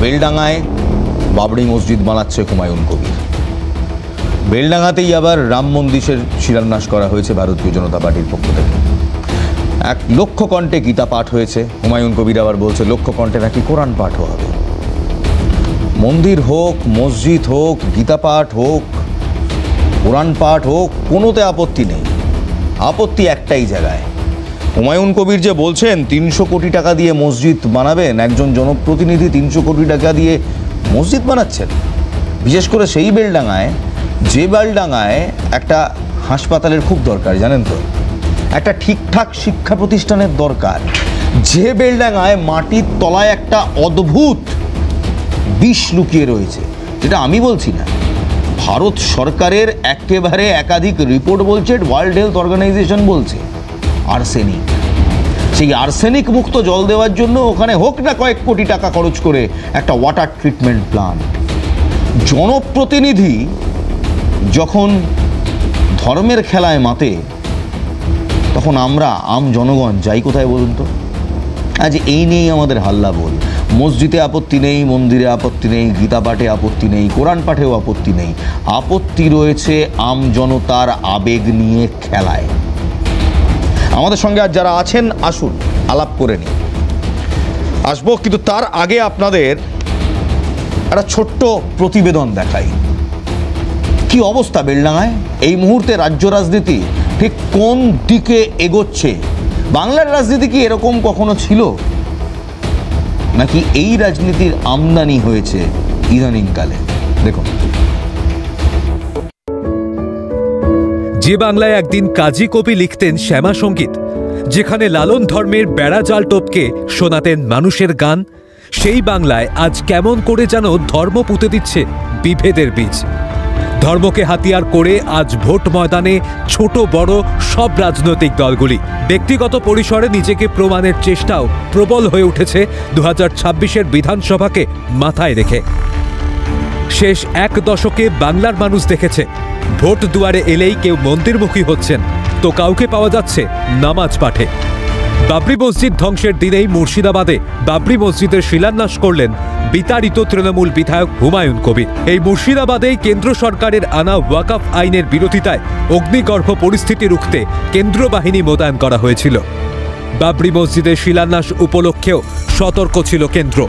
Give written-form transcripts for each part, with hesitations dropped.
বেলডাঙায় বাবরি মসজিদ বানাচ্ছে হুমায়ুন কবির। বেলডাঙাতেই আবার রাম মন্দিরের শিলান্যাস করা হয়েছে ভারতীয় জনতা পার্টির পক্ষ থেকে। 1 লক্ষ কণ্ঠে গীতা পাঠ হয়েছে। হুমায়ুন কবির আবার বলছে লক্ষ কণ্ঠে নাকি কোরআন পাঠও হবে। মন্দির হোক, মসজিদ হোক, গীতা পাঠ হোক, কোরআন পাঠ হোক, কোনোতে আপত্তি নেই। আপত্তি একটাই জায়গায়। হুমায়ুন কবির যে বলছেন 300 কোটি টাকা দিয়ে মসজিদ বানাবেন, একজন জনপ্রতিনিধি 300 কোটি টাকা দিয়ে মসজিদ বানাচ্ছেন, বিশেষ করে সেই বেলডাঙায়, যে বেলডাঙায় একটা হাসপাতালের খুব দরকার, জানেন তো, একটা ঠিকঠাক শিক্ষা প্রতিষ্ঠানের দরকার, যে বেলডাঙায় মাটির তলায় একটা অদ্ভুত বিষ লুকিয়ে রয়েছে, যেটা আমি বলছি না, ভারত সরকারের একেবারে একাধিক রিপোর্ট বলছে, ওয়ার্ল্ড হেলথ অর্গানাইজেশন বলছে, আর্সেনিক। সেই আর্সেনিক মুক্ত জল দেওয়ার জন্য ওখানে হোক না কয়েক কোটি টাকা খরচ করে একটা ওয়াটার ট্রিটমেন্ট প্ল্যান্ট। জনপ্রতিনিধি যখন ধর্মের খেলায় মাতে, তখন আমরা আম জনগণ যাই কোথায় বলুন তো? আজ এই নিয়েই আমাদের হাল্লা বল। মসজিদে আপত্তি নেই, মন্দিরে আপত্তি নেই, গীতা পাঠে আপত্তি নেই, কোরআন পাঠেও আপত্তি নেই। আপত্তি রয়েছে আম জনতার আবেগ নিয়ে খেলায়। আমাদের সঙ্গে আর যারা আছেন আসুন আলাপ করে নিই, আসবো, কিন্তু তার আগে আপনাদের একটা ছোট্ট প্রতিবেদন দেখাই। কি অবস্থা বেলডাঙায় এই মুহূর্তে? রাজ্য রাজনীতি ঠিক কোন দিকে এগোচ্ছে? বাংলার রাজনীতি কি এরকম কখনো ছিল, নাকি এই রাজনীতির আমদানি হয়েছে ইদানিংকালে? দেখুন। যে বাংলায় একদিন কাজী কবি লিখতেন শ্যামা সঙ্গীত, যেখানে লালন ধর্মের বেড়াজাল টপকে শোনাতেন মানুষের গান, সেই বাংলায় আজ কেমন করে যেন ধর্ম পুঁতে দিচ্ছে বিভেদের বীজ। ধর্মকে হাতিয়ার করে আজ ভোট ময়দানে ছোট বড় সব রাজনৈতিক দলগুলি ব্যক্তিগত পরিসরে নিজেকে প্রমাণের চেষ্টাও প্রবল হয়ে উঠেছে 2026-এর বিধানসভাকে মাথায় রেখে। শেষ 1 দশকে বাংলার মানুষ দেখেছে ভোট দুয়ারে এলেই কেউ মন্দিরমুখী হচ্ছেন, তো কাউকে পাওয়া যাচ্ছে নামাজ পাঠে। বাবরি মসজিদ ধ্বংসের দিনেই মুর্শিদাবাদে বাবরি মসজিদের শিলান্যাস করলেন বিতাড়িত তৃণমূল বিধায়ক হুমায়ুন কবির। এই মুর্শিদাবাদেই কেন্দ্র সরকারের আনা ওয়াকফ আইনের বিরোধিতায় অগ্নিগর্ভ পরিস্থিতি রুখতে কেন্দ্র বাহিনী মোতায়েন করা হয়েছিল। বাবরি মসজিদের শিলান্যাস উপলক্ষেও সতর্ক ছিল কেন্দ্র।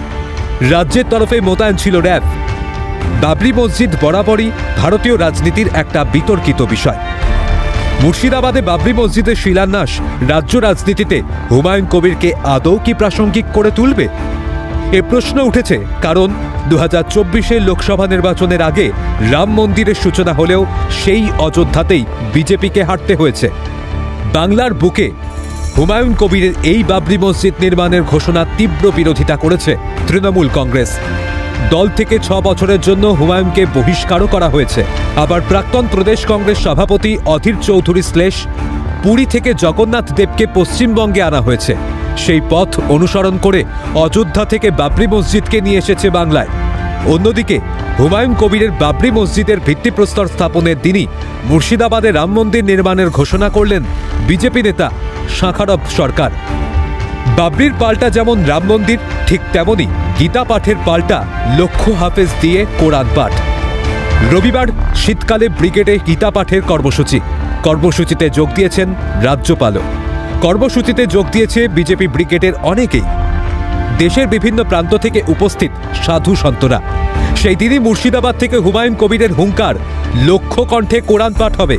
রাজ্যের তরফে মোতায়েন ছিল র্যাব। বাবরি মসজিদ বরাবরই ভারতীয় রাজনীতির একটা বিতর্কিত বিষয়। মুর্শিদাবাদে বাবরি মসজিদের শিলান্যাস রাজ্য রাজনীতিতে হুমায়ুন কবিরকে আদৌ কি প্রাসঙ্গিক করে তুলবে? এ প্রশ্ন উঠেছে কারণ 2024-এর লোকসভা নির্বাচনের আগে রাম মন্দিরের সূচনা হলেও সেই অযোধ্যাতেই বিজেপিকে হারতে হয়েছে। বাংলার বুকে হুমায়ুন কবিরের এই বাবরি মসজিদ নির্মাণের ঘোষণা তীব্র বিরোধিতা করেছে তৃণমূল কংগ্রেস। দল থেকে 6 বছরের জন্য হুমায়ুনকে বহিষ্কারও করা হয়েছে। আবার প্রাক্তন প্রদেশ কংগ্রেস সভাপতি অধীর চৌধুরী শ্লেষ পুরী থেকে জগন্নাথ দেবকে পশ্চিমবঙ্গে আনা হয়েছে। সেই পথ অনুসরণ করে অযোধ্যা থেকে বাবরি মসজিদকে নিয়ে এসেছে বাংলায়। অন্যদিকে হুমায়ুন কবিরের বাবরি মসজিদের ভিত্তিপ্রস্তর স্থাপনের দিনই মুর্শিদাবাদে রাম মন্দির নির্মাণের ঘোষণা করলেন বিজেপি নেতা শাখারব সরকার। বাবরির পাল্টা যেমন রাম মন্দির, ঠিক তেমনই গীতা পাঠের পাল্টা লক্ষ্য হাফেজ দিয়ে কোরআন পাঠ। রবিবার শীতকালে ব্রিগেডে গীতা পাঠের কর্মসূচিতে যোগ দিয়েছেন রাজ্যপালও। কর্মসূচিতে যোগ দিয়েছে বিজেপি ব্রিগেডের অনেকেই। দেশের বিভিন্ন প্রান্ত থেকে উপস্থিত সাধু সন্তরা। সেই দিনই মুর্শিদাবাদ থেকে হুমায়ুন কবিরের হুঙ্কার, লক্ষ কণ্ঠে কোরআন পাঠ হবে।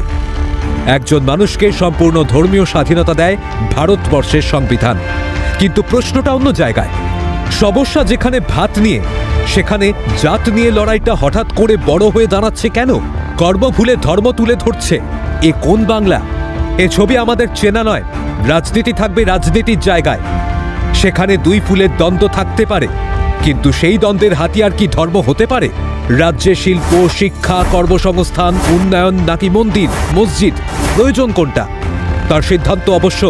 একজন মানুষকে সম্পূর্ণ ধর্মীয় স্বাধীনতা দেয় ভারতবর্ষের সংবিধান। কিন্তু প্রশ্নটা অন্য জায়গায়। সমস্যা যেখানে ভাত নিয়ে, সেখানে জাত নিয়ে লড়াইটা হঠাৎ করে বড় হয়ে দাঁড়াচ্ছে কেন? কর্ম ভুলে ধর্ম তুলে ধরছে। এ কোন বাংলা? এ ছবি আমাদের চেনা নয়। রাজনীতি থাকবে রাজনীতির জায়গায়, সেখানে 2 ফুলের দ্বন্দ্ব থাকতে পারে, কিন্তু সেই দ্বন্দ্বের হাতিয়ার কি ধর্ম হতে পারে? রাজ্যে শিল্প, শিক্ষা, কর্মসংস্থান, উন্নয়ন নাকি মন্দির মসজিদ, প্রয়োজন কোনটা? তার সিদ্ধান্ত অবশ্য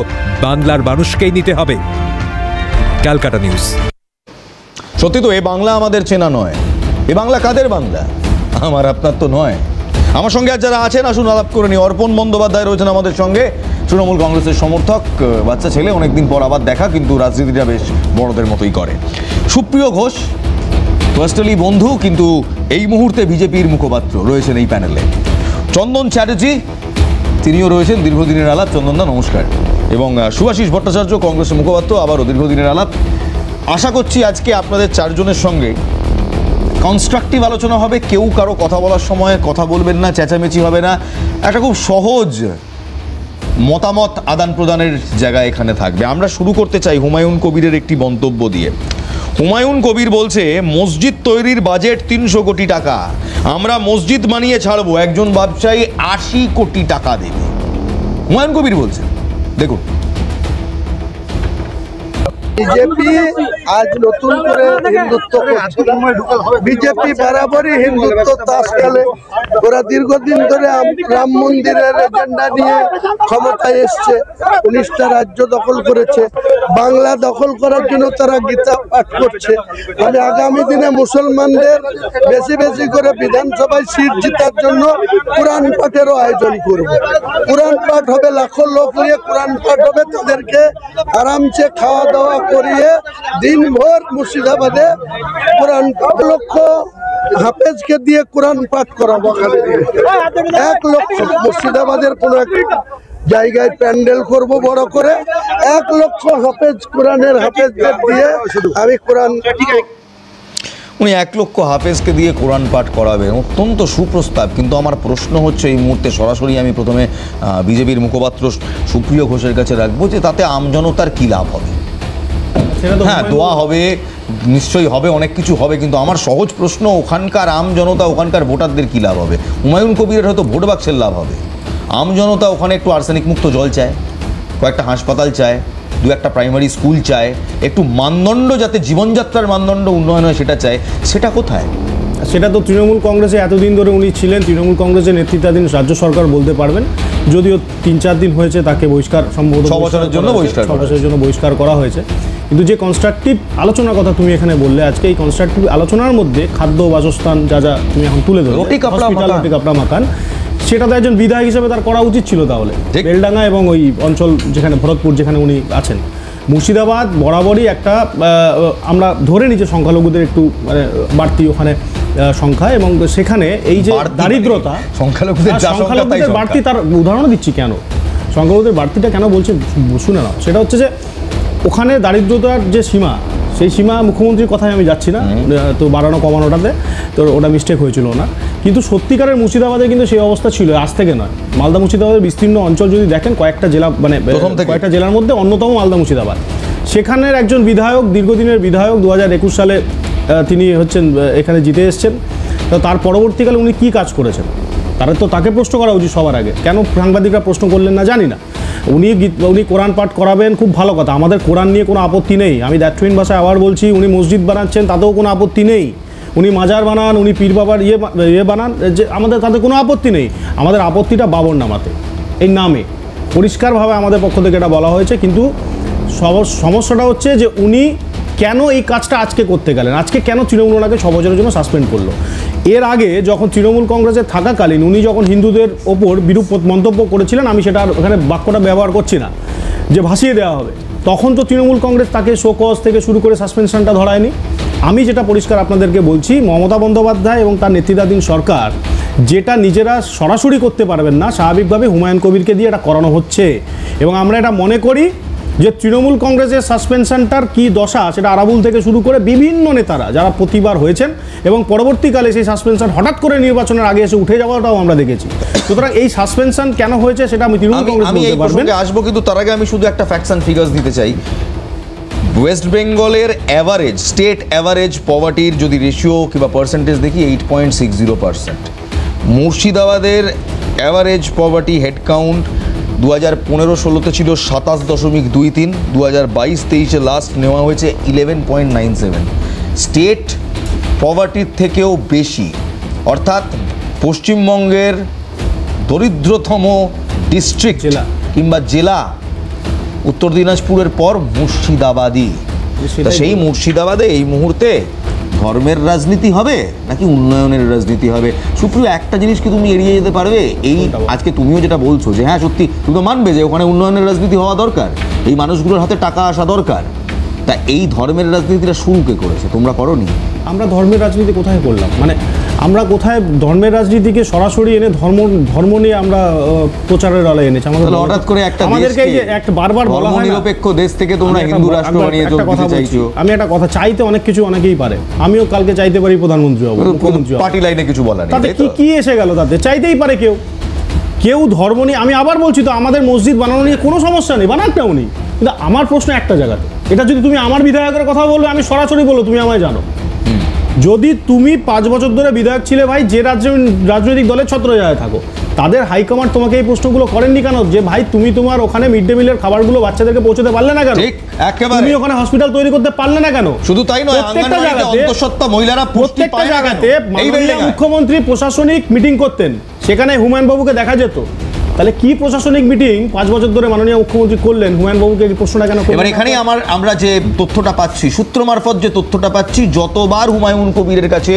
বাংলার মানুষকেই নিতে হবে। ক্যালকাটা নিউজ। সত্যি তো, এ বাংলা আমাদের চেনা নয়। এ বাংলা কাদের বাংলা? আমার আপনার তো নয়। আমার সঙ্গে আর যারা আছেন আসুন আলাপ করে নি। অর্পণ বন্দ্যোপাধ্যায় রয়েছেন আমাদের সঙ্গে, তৃণমূল কংগ্রেসের সমর্থক, বাচ্চা ছেলে, অনেকদিন পর আবার দেখা, কিন্তু রাজনীতিটা বেশ বড়দের মতোই করে। সুপ্রিয় ঘোষ, পার্সোনালি বন্ধু, কিন্তু এই মুহূর্তে বিজেপির মুখপাত্র রয়েছেন এই প্যানেলে। চন্দন চ্যাটার্জি, তিনিও রয়েছেন, দীর্ঘদিনের আলাপ। চন্দনদা নমস্কার। এবং শুভাশিস ভট্টাচার্য, কংগ্রেসের মুখপাত্র, আবারও দীর্ঘদিনের আলাপ। আশা করছি আজকে আপনাদের চারজনের সঙ্গে কনস্ট্রাকটিভ আলোচনা হবে। কেউ কারো কথা বলার সময় কথা বলবেন না, চেঁচামেচি হবে না, একটা খুব সহজ মতামত আদান প্রদানের জায়গা এখানে থাকবে। আমরা শুরু করতে চাই হুমায়ুন কবিরের একটি মন্তব্য দিয়ে। হুমায়ুন কবির বলছে, মসজিদ তৈরির বাজেট 300 কোটি টাকা, আমরা মসজিদ বানিয়ে ছাড়বো, একজন ব্যবসায়ী 80 কোটি টাকা দেবে। হুমায়ুন কবির বলছে, দেখুন। বিজেপি আজ নতুন করে হিন্দুত্ব করছে। বিজেপি বরাবরই হিন্দুত্ব তাস খেলে। ওরা দীর্ঘদিন ধরে রাম মন্দিরের এজেন্ডা নিয়ে ক্ষমতায় এসছে, 19টা রাজ্য দখল করেছে। বাংলা দখল করার জন্য তারা গীতা পাঠ করছে। আমি আগামী দিনে মুসলমানদের বেশি বেশি করে বিধানসভায় সিট জেতার জন্য কোরআন পাঠেরও আয়োজন করব। কোরআন পাঠ হবে, লাখো লোক নিয়ে কোরআন পাঠ হবে, তাদেরকে আরামসে খাওয়া দাওয়া করিয়ে দিনভর মুর্শিদাবাদে কোরআন পাঠ, লক্ষ হাফেজকে দিয়ে কোরআন পাঠ করাবো। 1 লক্ষ মুর্শিদাবাদের কোনো এক জায়গায় প্যান্ডেল করব বড় করে, 1 লক্ষ হাফেজ, কোরআনের হাফেজদের দিয়ে আমি কোরআন। উনি 1 লক্ষ হাফেজকে দিয়ে কোরআন পাঠ করাবেন, অত্যন্ত সুপ্রস্তাব। কিন্তু আমার প্রশ্ন হচ্ছে, এই মুহূর্তে সরাসরি আমি প্রথমে বিজেপির মুখপাত্র সুপ্রিয় ঘোষের কাছে রাখবো, যে তাতে আমজনতার কী লাভ হবে? হ্যাঁ, দোয়া হবে, নিশ্চয়ই হবে, অনেক কিছু হবে, কিন্তু আমার সহজ প্রশ্ন, ওখানকার আমজনতা, ওখানকার ভোটারদের কী লাভ হবে? হুমায়ুন কবিরের হয়তো ভোট বাক্সের লাভ হবে। আমজনতা ওখানে একটু আর্সেনিক মুক্ত জল চায়, কয়েকটা হাসপাতাল চায়, 2-1টা প্রাইমারি স্কুল চায়, একটু মানদণ্ড, যাতে জীবনযাত্রার মানদণ্ড উন্নয়ন হয় সেটা চায়। সেটা কোথায়? সেটা তো তৃণমূল কংগ্রেসে এতদিন ধরে উনি ছিলেন, তৃণমূল কংগ্রেসের নেতৃত্বাধীন রাজ্য সরকার বলতে পারবেন। যদিও 3-4 দিন হয়েছে তাকে বহিষ্কার, সম্ভবত 6 বছরের জন্য বহিষ্কার করা হয়েছে। কিন্তু যে কনস্ট্রাকটিভ আলোচনার কথা তুমি এখানে বললে, আজকে এই কনস্ট্রাকটিভ আলোচনার মধ্যে খাদ্য, বাসস্থান, যা যা তুমি এখন তুলে ধরো, রুটি কাপড়া মাকান, সেটা তো একজন বিধায়ক হিসেবে তার করা উচিত ছিল। তাহলে বেলডাঙ্গা এবং ওই অঞ্চল যেখানে ভরতপুর, যেখানে উনি আছেন, মুর্শিদাবাদ বরাবরই একটা, আমরা ধরে নিই যে সংখ্যালঘুদের একটু মানে বাড়তি ওখানে সংখ্যা, এবং সেখানে এই যে দারিদ্রতা, সংখ্যালঘুদের বাড়তি, তার উদাহরণ দিচ্ছি কেন সংখ্যালঘুদের বাড়তিটা কেন বলছে শুনে নাও। সেটা হচ্ছে যে ওখানে দারিদ্রতার যে সীমা, সেই সীমা, মুখ্যমন্ত্রীর কথায় আমি যাচ্ছি না, তো বাড়ানো কমানোটাতে তো ওটা মিস্টেক হয়েছিল না, কিন্তু সত্যিকারের মুর্শিদাবাদে কিন্তু সেই অবস্থা ছিল, আজ থেকে নয়। মালদা মুর্শিদাবাদের বিস্তীর্ণ অঞ্চল যদি দেখেন, কয়েকটা জেলা, মানে কয়েকটা জেলার মধ্যে অন্যতম মালদা মুর্শিদাবাদ। সেখানের একজন বিধায়ক, দীর্ঘদিনের বিধায়ক, 2021 সালে তিনি হচ্ছেন এখানে জিতে এসছেন। তো তার পরবর্তীকালে উনি কী কাজ করেছেন, তাকে প্রশ্ন করা উচিত সবার আগে। কেন সাংবাদিকরা প্রশ্ন করলেন না জানি না। উনি কোরআন পাঠ করাবেন, খুব ভালো কথা, আমাদের কোরআন নিয়ে কোনো আপত্তি নেই। আমি দ্যাটুইন ভাষায় আবার বলছি, উনি মসজিদ বানাচ্ছেন, তাতেও কোনো আপত্তি নেই। উনি মাজার বানান, উনি পীর বাবার ইয়ে বানান, যে আমাদের তাতে কোনো আপত্তি নেই। আমাদের আপত্তিটা বাবর নামাতে, এই নামে পরিষ্কারভাবে আমাদের পক্ষ থেকে এটা বলা হয়েছে। কিন্তু সমস্যাটা হচ্ছে যে উনি কেন এই কাজটা আজকে করতে গেলেন, আজকে কেন তৃণমূল ওনাকে 6 বছরের জন্য সাসপেন্ড করলো? এর আগে যখন তৃণমূল কংগ্রেসে থাকাকালীন উনি যখন হিন্দুদের ওপর বিরূপ মন্তব্য করেছিলেন, আমি সেটা ওখানে বাক্যটা ব্যবহার করছি না, যে ভাসিয়ে দেওয়া হবে, তখন তো তৃণমূল কংগ্রেস তাকে শোকজ থেকে শুরু করে সাসপেনশনটা ধরায়নি। আমি যেটা পরিষ্কার আপনাদেরকে বলছি, মমতা বন্দ্যোপাধ্যায় এবং তার নেতৃত্বাধীন সরকার যেটা নিজেরা সরাসরি করতে পারবেন না, স্বাভাবিকভাবে হুমায়ুন কবিরকে দিয়ে এটা করানো হচ্ছে। এবং আমরা এটা মনে করি যে তৃণমূল কংগ্রেসের সাসপেনশনটার কী দশা, সেটা আরাবুল থেকে শুরু করে বিভিন্ন নেতারা যারা প্রতিবার হয়েছেন, এবং পরবর্তীকালে সেই সাসপেনশন হঠাৎ করে নির্বাচনের আগে এসে উঠে যাওয়াটাও আমরা দেখেছি। সুতরাং এই সাসপেনশন কেন হয়েছে সেটা আমি তৃণমূল কংগ্রেস বলতে পারবেন। আসবো, কিন্তু তার আগে আমি শুধু একটা ফ্যাক্টস অ্যান্ড ফিগার্স দিতে চাই। ওয়েস্ট বেঙ্গলের অ্যাভারেজ, স্টেট অ্যাভারেজ পভার্টির যদি রেশিও কিংবা পার্সেন্টেজ দেখি, 8.60%। মুর্শিদাবাদের অ্যাভারেজ পভার্টি হেড কাউন্ট 2015-16 ছিল 27.23, 2022-23 লাস্ট নেওয়া হয়েছে 11.97। স্টেট পভার্টির থেকেও বেশি, অর্থাৎ পশ্চিমবঙ্গের দরিদ্রতম ডিস্ট্রিক্ট কিংবা জেলা উত্তর দিনাজপুরের পর মুর্শিদাবাদই। সেই মুর্শিদাবাদে এই মুহূর্তে ধর্মের রাজনীতি হবে নাকি উন্নয়নের রাজনীতি হবে? সুপ্রিয়, একটা জিনিস কি তুমি এড়িয়ে যেতে পারবে? এই আজকে তুমিও যেটা বলছো যে হ্যাঁ সত্যি, তুমি তো মানবে যে ওখানে উন্নয়নের রাজনীতি হওয়া দরকার, এই মানুষগুলোর হাতে টাকা আসা দরকার, তা এই ধর্মের রাজনীতিটা শুরু কে করেছে? তোমরা করোনি? আমরা ধর্মের রাজনীতি কোথায় করলাম? মানে আমরা কোথায় ধর্মের রাজনীতিকে সরাসরি এনে ধর্ম নিয়ে আমরা প্রচারের আলে এনেছি? আমাদের হঠাৎ করে আমাদেরকে যে একটা বারবার বলা হয় নিরপেক্ষ দেশ থেকে তোমরা হিন্দু রাষ্ট্র বানিয়ে দিতে চাইছো। আমি একটা কথা, চাইতে অনেক কিছু অনেকেই পারে, আমিও কালকে চাইতে পারি প্রধানমন্ত্রী হবো, মুখ্যমন্ত্রী হবো, পার্টি লাইনে কিছু বলা নেই। তাতে কি এসে গেল? তাতে চাইতেই পারে কেউ ধর্ম নিয়ে। আমি আবার বলছি তো, আমাদের মসজিদ বানানো নিয়ে কোনো সমস্যা নেই, বানাকটাও নেই, কিন্তু আমার প্রশ্ন একটা জায়গাতে, এটা যদি তুমি আমার বিধায়কের কথা বলবে, আমি সরাসরি বলবো তুমি আমায় জানো, যদি তুমি 5 বছর ধরে বিধায়ক ছিলে ভাই, যে রাজনৈতিক দলের ছত্রছায়ায় থাকো, তাদের হাইকমান্ড তোমাকে এই প্রশ্নগুলো করেননি কেন? যে ভাই তুমি তোমার ওখানে মিড ডে মিলের খাবারগুলো বাচ্চাদেরকে পৌঁছতে পারলে না কেন? তুমি ওখানে হসপিটাল তৈরি করতে পারলে না কেন? শুধু তাই নয়, আঙ্গনওয়াড়িতে অন্তঃসত্ত্বা মহিলারা প্রত্যেকটা জায়গাতে মাননীয় মুখ্যমন্ত্রী প্রশাসনিক মিটিং করতেন, সেখানে হুমায়ুন বাবুকে দেখা যেত। তাহলে কি প্রশাসনিক মিটিং 5 বছর ধরে মাননীয় মুখ্যমন্ত্রী করলেন, হুমায়ুন বাবুকে এই প্রশ্নটা কেন করলেন? এবার এখানেই আমরা যে তথ্যটা পাচ্ছি, সূত্র মারফত যে তথ্যটা পাচ্ছি, যতবার হুমায়ুন কবিরের কাছে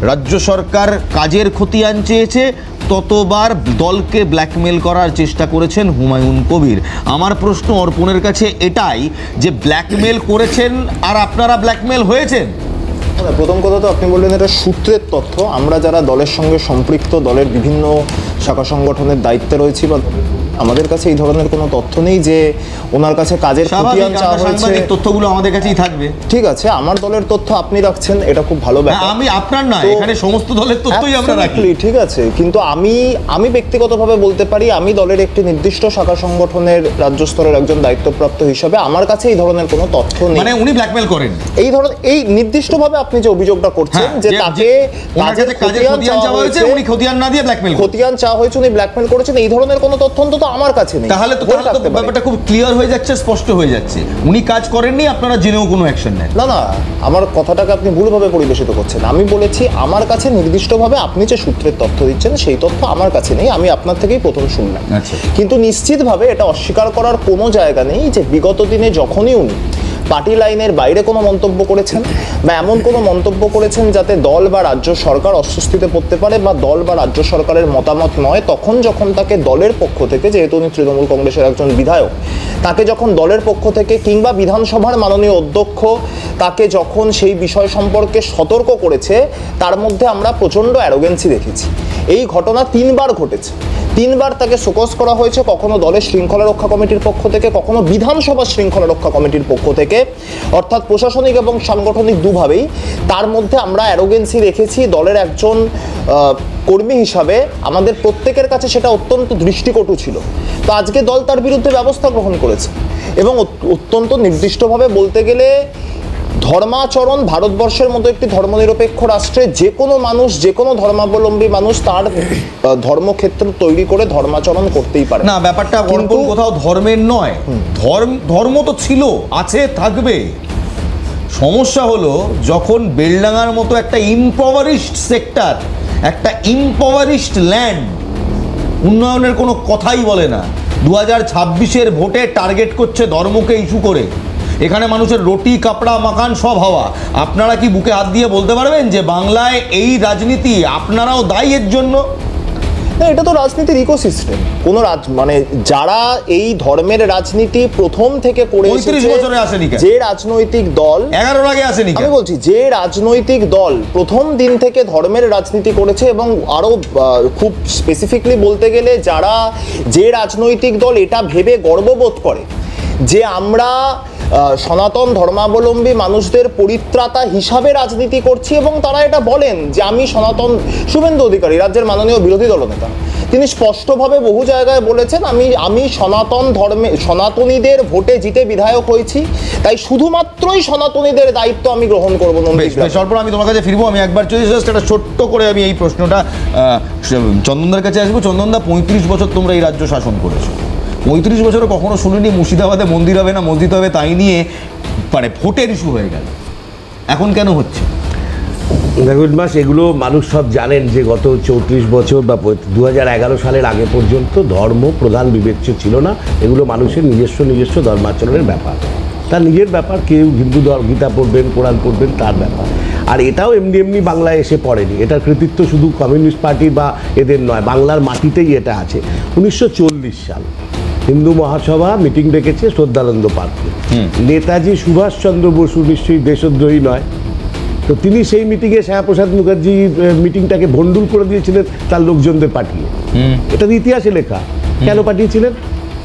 রাজ্য সরকার কাজের খতিয়ান চেয়েছে, ততবার দলকে ব্ল্যাকমেল করার চেষ্টা করেছেন হুমায়ুন কবির। আমার প্রশ্ন অর্পণের কাছে এটাই, যে ব্ল্যাকমেল করেছেন আর আপনারা ব্ল্যাকমেল হয়েছেন? প্রথম কথা তো আপনি বললেন এটা সূত্রের তথ্য। আমরা যারা দলের সঙ্গে সম্পৃক্ত, দলের বিভিন্ন শাখা সংগঠনের দায়িত্বে রয়েছি, বা আমাদের কাছে এই ধরনের কোনো তথ্য নেই যে ওনার কাছে কাজের খতিয়ান চাওয়া হয়েছে। তথ্যগুলো আমাদের কাছেই থাকবে। ঠিক আছে, আমার দলের তথ্য আপনি রাখছেন, এটা খুব ভালো ব্যাপার। আমি আপনার না, এখানে সমস্ত দলের তথ্যই আমরা রাখি। ঠিক আছে, কিন্তু আমি ব্যক্তিগতভাবে বলতে পারি, আমি দলের একটি নির্দিষ্ট শাখা সংগঠনের রাজ্য স্তরের একজন দায়িত্বপ্রাপ্ত হিসাবে আমার কাছে এই ধরনের কোনো তথ্য নেই। মানে উনি ব্ল্যাকমেল করেন এই নির্দিষ্টভাবে আপনি যে অভিযোগটা করছেন, যে তাকে কাজের খতিয়ান চাওয়া হয়েছে, উনি খতিয়ান না দিয়ে ব্ল্যাকমেল, খতিয়ান চাওয়া হয়েছে, উনি ব্ল্যাকমেল করেছেন, এই ধরনের কোনো তথ্য অন্তত আমার কাছে নেই। তাহলে তো ব্যাপারটা খুব ক্লিয়ার হয়ে যাচ্ছে, স্পষ্ট হয়ে যাচ্ছে, উনি কাজ করেননি, আপনারা জেনেও কোনো অ্যাকশন নেন না। আমার কথাটাকে আপনি ভুলভাবে পরিবেশিত করছেন। আমি বলেছি আমার কাছে নির্দিষ্টভাবে আপনি যে সূত্রের তথ্য দিচ্ছেন, সেই তথ্য আমার কাছে নেই, আমি আপনার থেকেই প্রথম শুনলাম। কিন্তু নিশ্চিতভাবে এটা অস্বীকার করার কোনো জায়গা নেই যে বিগত দিনে যখনই উনি পার্টি লাইনের বাইরে কোনো মন্তব্য করেছেন, বা এমন কোনো মন্তব্য করেছেন যাতে দল বা রাজ্য সরকার অস্বস্তিতে পড়তে পারে, বা দল বা রাজ্য সরকারের মতামত নয়, যখন তাকে দলের পক্ষ থেকে, যেহেতু উনি তৃণমূল কংগ্রেসের একজন বিধায়ক, তাকে যখন দলের পক্ষ থেকে কিংবা বিধানসভার মাননীয় অধ্যক্ষ তাকে যখন সেই বিষয় সম্পর্কে সতর্ক করেছে, তার মধ্যে আমরা প্রচণ্ড অ্যারোগেন্সি দেখেছি। এই ঘটনা 3 বার ঘটেছে। 3 বার তাকে শোকজ করা হয়েছে, কখনো দলের শৃঙ্খলা রক্ষা কমিটির পক্ষ থেকে, কখনো বিধানসভার শৃঙ্খলা রক্ষা কমিটির পক্ষ থেকে, অর্থাৎ প্রশাসনিক এবং সাংগঠনিক দুভাবেই। তার মধ্যে আমরা অ্যারোগেন্সি রেখেছি দলের একজন কর্মী হিসাবে, আমাদের প্রত্যেকের কাছে সেটা অত্যন্ত দৃষ্টিকটু ছিল। তো আজকে দল তার বিরুদ্ধে ব্যবস্থা গ্রহণ করেছে, এবং অত্যন্ত নির্দিষ্টভাবে বলতে গেলে ধর্মাচরণ, ভারতবর্ষের মতো একটি ধর্মনিরপেক্ষ রাষ্ট্রে যে কোনো মানুষ, যে কোনো ধর্মাবলম্বী মানুষ তার ধর্মক্ষেত্র তৈরি করে ধর্মাচরণ করতেই পারে না। ব্যাপারটা কিন্তু কোথাও ধর্মের নয়, ধর্ম তো ছিল, আছে, থাকবে। সমস্যা হলো যখন বেলডাঙ্গার মতো একটা ইম্পাওয়ারিশড সেক্টর, একটা ইম্পাওয়ারিশড ল্যান্ড উন্নয়নের কোনো কথাই বলে না, 2026-এর ভোটে টার্গেট করছে ধর্মকে ইস্যু করে। এখানে মানুষের রুটি, কাপড়া, মাকান সব হওয়া। আপনারা কি বুকে হাত দিয়ে বলতে পারবেন যে বাংলায় এই রাজনীতি আপনারাও দায়ী এর জন্য? না, এটা তো রাজনীতির ইকোসিস্টেম। কোনো মানে যারা এই ধর্মের রাজনীতি প্রথম থেকে করে এসেছে, যে রাজনৈতিক দল 11 আগে আসেনি, আমি বলছি যে রাজনৈতিক দল প্রথম দিন থেকে ধর্মের রাজনীতি করেছে, এবং আরো খুব স্পেসিফিকলি বলতে গেলে যে রাজনৈতিক দল এটা ভেবে গর্ববোধ করে যে আমরা সনাতন ধর্মাবলম্বী মানুষদের পরিত্রাতা হিসাবে রাজনীতি করছি, এবং তারা এটা বলেন যে আমি সনাতন, শুভেন্দু অধিকারী রাজ্যের মাননীয় বিরোধী দলনেতা, তিনি স্পষ্টভাবে বহু জায়গায় বলেছেন আমি সনাতন ধর্মে সনাতনীদের ভোটে জিতে বিধায়ক হয়েছি, তাই শুধুমাত্রই সনাতনীদের দায়িত্ব আমি গ্রহণ করবো। আমি তোমার কাছে ফিরবো, আমি একবার একটা ছোট্ট করে আমি এই প্রশ্নটা চন্দনদার কাছে আসবো। চন্দনদা, 35 বছর তোমরা এই রাজ্য শাসন করেছো, 35 বছরে কখনো শুনিনি মুর্শিদাবাদে মন্দির হবে না, মসজিদ হবে, তাই নিয়ে মানে ভোটের ইস্যু হয়ে গেল। এখন কেন হচ্ছে? দেখুন মাস, এগুলো মানুষ সব জানেন যে গত 34 বছর বা 2011 সালের আগে পর্যন্ত ধর্ম প্রধান বিবেচ্য ছিল না। এগুলো মানুষের নিজস্ব ধর্মাচরণের ব্যাপার, তার নিজের ব্যাপার। কেউ হিন্দু গীতা পড়বেন, কোরআন পড়বেন, তার ব্যাপার। আর এটাও এমনি বাংলায় এসে পড়েনি, এটার কৃতিত্ব শুধু কমিউনিস্ট পার্টি বা এদের নয়, বাংলার মাটিতেই এটা আছে। 1940 সাল হিন্দু মহাসভা মিটিং ডেকেছে শ্রদ্ধানন্দ পার্কে। নেতাজি সুভাষচন্দ্র বসু নিশ্চয়ই দেশদ্রোহী নয়, তো তিনি সেই মিটিংয়ে শ্যামাপ্রসাদ মুখার্জি মিটিংটাকে ভণ্ডুল করে দিয়েছিলেন তার লোকজনদের পাঠিয়ে। এটা ইতিহাসে লেখা। কেন পাঠিয়েছিলেন?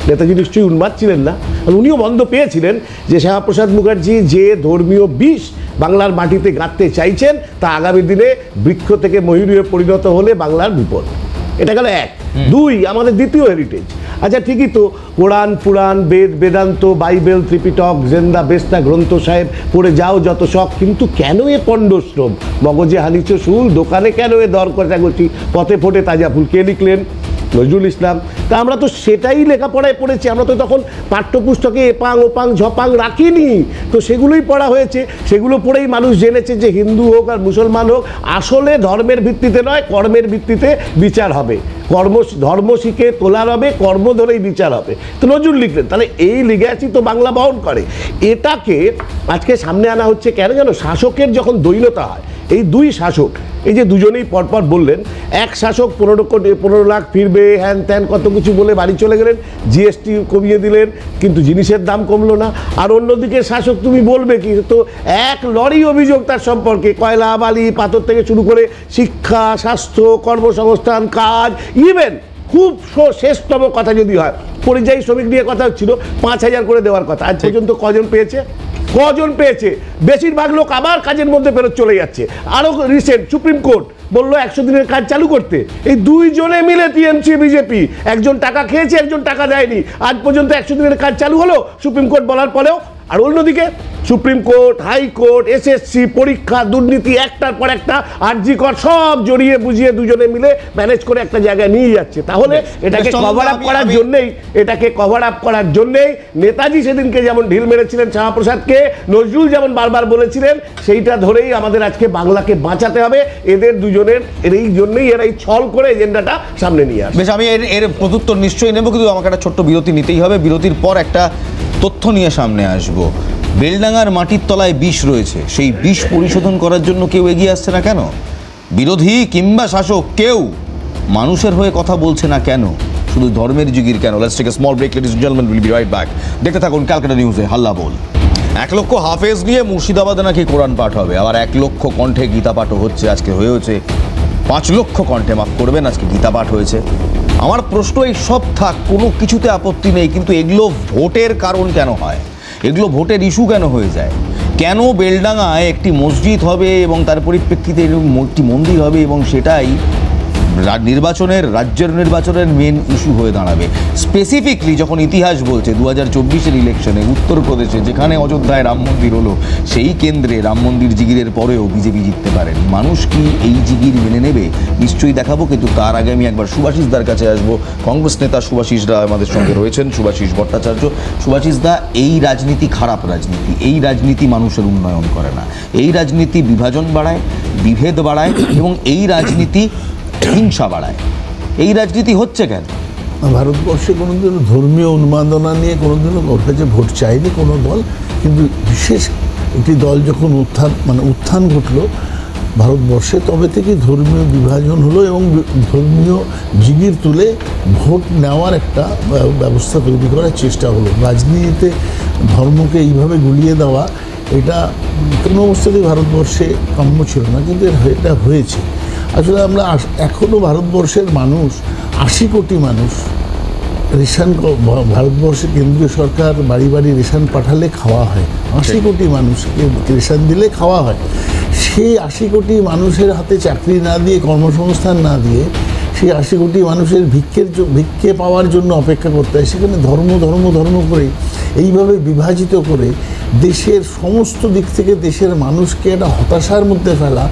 নেতাজি নিশ্চয়ই উন্মাদ ছিলেন না, আর উনিও বন্ধ পেয়েছিলেন যে শ্যামাপ্রসাদ মুখার্জি যে ধর্মীয় বিষ বাংলার মাটিতে গাঁথতে চাইছেন তা আগামী দিনে বৃক্ষ থেকে ময়ূরে পরিণত হলে বাংলার বিপদ। এটা গেল এক। দুই, আমাদের দ্বিতীয় হেরিটেজ। আচ্ছা ঠিকই তো, কোরআন, পুরাণ, বেদ, বেদান্ত, বাইবেল, ত্রিপিটক, জেন্দা বেস্তা গ্রন্থ সাহেব পড়ে যাও যত শখ, কিন্তু কেন এ পণ্ডশ্রম? মগজে হানিচ শুল, দোকানে কেন এ দর কষাকষি, পথে ফোটে তাজা ফুল? কে লিখলেন? নজরুল ইসলাম। তা আমরা তো সেটাই লেখাপড়ায় পড়েছি, আমরা তো তখন পাঠ্যপুস্তকে এপাং ওপাং ঝপাং রাখিনি, তো সেগুলোই পড়া হয়েছে। সেগুলো পড়েই মানুষ জেনেছে যে হিন্দু হোক আর মুসলমান হোক আসলে ধর্মের ভিত্তিতে নয়, কর্মের ভিত্তিতে বিচার হবে। ধর্ম শিখে তোলার হবে, কর্ম ধরেই বিচার হবে। তো নজরুল লিখলেন। তাহলে এই লিগ্যাসি তো বাংলা বহন করে। এটাকে আজকে সামনে আনা হচ্ছে কেন জানো? শাসকের যখন দৈন্যতা হয়, এই দুই শাসক, এই যে দুজনেই পরপর বললেন, এক শাসক 15 লাখ ফিরবে, হ্যান ত্যান কত কিছু বলে বাড়ি চলে গেলেন, জিএসটি কমিয়ে দিলেন, কিন্তু জিনিসের দাম কমলো না। আর অন্যদিকে শাসক তুমি বলবে কি, তো এক লরি অভিযোগ তার সম্পর্কে, কয়লা, বালি, পাথর থেকে শুরু করে শিক্ষা, স্বাস্থ্য, কর্মসংস্থান, কাজ, ইভেন খুব শেষতম কথা যদি হয়, পরিযায়ী শ্রমিক নিয়ে কথা হচ্ছিল, 5,000 করে দেওয়ার কথা। আজ পর্যন্ত কজন পেয়েছে? বেশিরভাগ লোক আবার কাজের মধ্যে ফেরত চলে যাচ্ছে। আরও রিসেন্ট সুপ্রিম কোর্ট বললো 100 দিনের কাজ চালু করতে। এই দুইজনে মিলে টিএমসি বিজেপি, একজন টাকা খেয়েছে, একজন টাকা দেয়নি। আজ পর্যন্ত 100 দিনের কাজ চালু হলো সুপ্রিম কোর্ট বলার পরেও। আর অন্যদিকে সুপ্রিম কোর্ট, হাইকোর্ট, এসএসসি, পরীক্ষা, দুর্নীতি, একটার পর একটা আরজি কর সব জড়িয়ে বুঝিয়ে দুজনে মিলে ম্যানেজ করে একটা জায়গায় নিয়ে যাচ্ছে। তাহলে এটাকে কভার আপ করার জন্যেই নেতাজি সেদিনকে যেমন ঢিল মেরেছিলেন শ্যামাপ্রসাদকে, নজরুল যেমন বারবার বলেছিলেন, সেইটা ধরেই আমাদের আজকে বাংলাকে বাঁচাতে হবে। এদের দুজনের এই জন্যই এরা এই ছল করে এজেন্ডাটা সামনে নিয়ে আসে। বেশ, আমি এর প্রত্যুত্তর নিশ্চয়ই নেব, কিন্তু আমাকে একটা ছোট্ট বিরতি নিতেই হবে। বিরতির পর একটা তথ্য নিয়ে সামনে আসব। বেলডাঙ্গার মাটির তলায় বিষ রয়েছে, সেই বিষ পরিশোধন করার জন্য কেউ এগিয়ে আসছে না কেন? বিরোধী কিংবা শাসক কেউ মানুষের হয়ে কথা বলছে না কেন? শুধু ধর্মের জিগির কেন? Let's take a small break, ladies and gentleman, will be right back. দেখতে থাকুন ক্যালকাটা নিউজে হাল্লা বল। 1 লক্ষ হাফেজ নিয়ে মুর্শিদাবাদে নাকি কোরআন পাঠ হবে, আবার 1 লক্ষ কণ্ঠে গীতা পাঠও হচ্ছে। আজকে হয়েছে 5 লক্ষ কণ্ঠে, মাফ করবেন, আজকে গীতা পাঠ হয়েছে। আমার প্রশ্ন, এই সব থাক, কোনো কিছুতে আপত্তি নেই, কিন্তু এগুলো ভোটের কারণ কেন হয়? এগুলো ভোটের ইস্যু কেন হয়ে যায়? কেন বেলডাঙ্গায় একটি মসজিদ হবে এবং তার পরিপ্রেক্ষিতে একটি মন্দির হবে এবং সেটাই রাজ্যের নির্বাচনের মেন ইস্যু হয়ে দাঁড়াবে? স্পেসিফিকলি যখন ইতিহাস বলছে 2024-এর ইলেকশনে উত্তরপ্রদেশে যেখানে অযোধ্যায় রাম মন্দির হলো, সেই কেন্দ্রে রাম মন্দির জিগিরের পরেও বিজেপি জিততে পারেনি। মানুষ কি এই জিগির মেনে নেবে? নিশ্চয়ই দেখাবো, কিন্তু তার আগে আমি একবার সুভাষিসদার কাছে আসবো। কংগ্রেস নেতা সুভাষিসদা আমাদের সঙ্গে রয়েছেন, সুভাষিস ভট্টাচার্য। সুভাষিসদা, এই রাজনীতি খারাপ রাজনীতি, এই রাজনীতি মানুষের উন্নয়ন করে না, এই রাজনীতি বিভাজন বাড়ায়, বিভেদ বাড়ায় এবং এই রাজনীতি হিংসা বাড়ায়। এই রাজনীতি হচ্ছে কেন? ভারতবর্ষে কোনোদিনও ধর্মীয় উন্মাদনা নিয়ে কোনোদিনও ওর কাছে ভোট চাইনি কোনো দল, কিন্তু বিশেষ একটি দল যখন উত্থান ঘটলো ভারতবর্ষে, তবে থেকে ধর্মীয় বিভাজন হলো এবং ধর্মীয় জিগির তুলে ভোট নেওয়ার একটা ব্যবস্থা তৈরি করার চেষ্টা হলো। রাজনীতিতে ধর্মকে এইভাবে গুলিয়ে দেওয়া, এটা কোনো অবস্থাতেই ভারতবর্ষে কাম্য ছিল না, কিন্তু এটা হয়েছে। আসলে আমরা এখনও ভারতবর্ষের মানুষ 80 কোটি মানুষ রেশন, ভারতবর্ষে কেন্দ্রীয় সরকার বাড়ি বাড়ি রেশন পাঠালে খাওয়া হয়, 80 কোটি মানুষকে রেশন দিলে খাওয়া হয়। সেই 80 কোটি মানুষের হাতে চাকরি না দিয়ে, কর্মসংস্থান না দিয়ে, সেই 80 কোটি মানুষের ভিক্ষে পাওয়ার জন্য অপেক্ষা করতে হয়। সেখানে ধর্ম করে এইভাবে বিভাজিত করে দেশের সমস্ত দিক থেকে দেশের মানুষকে একটা হতাশার মধ্যে ফেলা,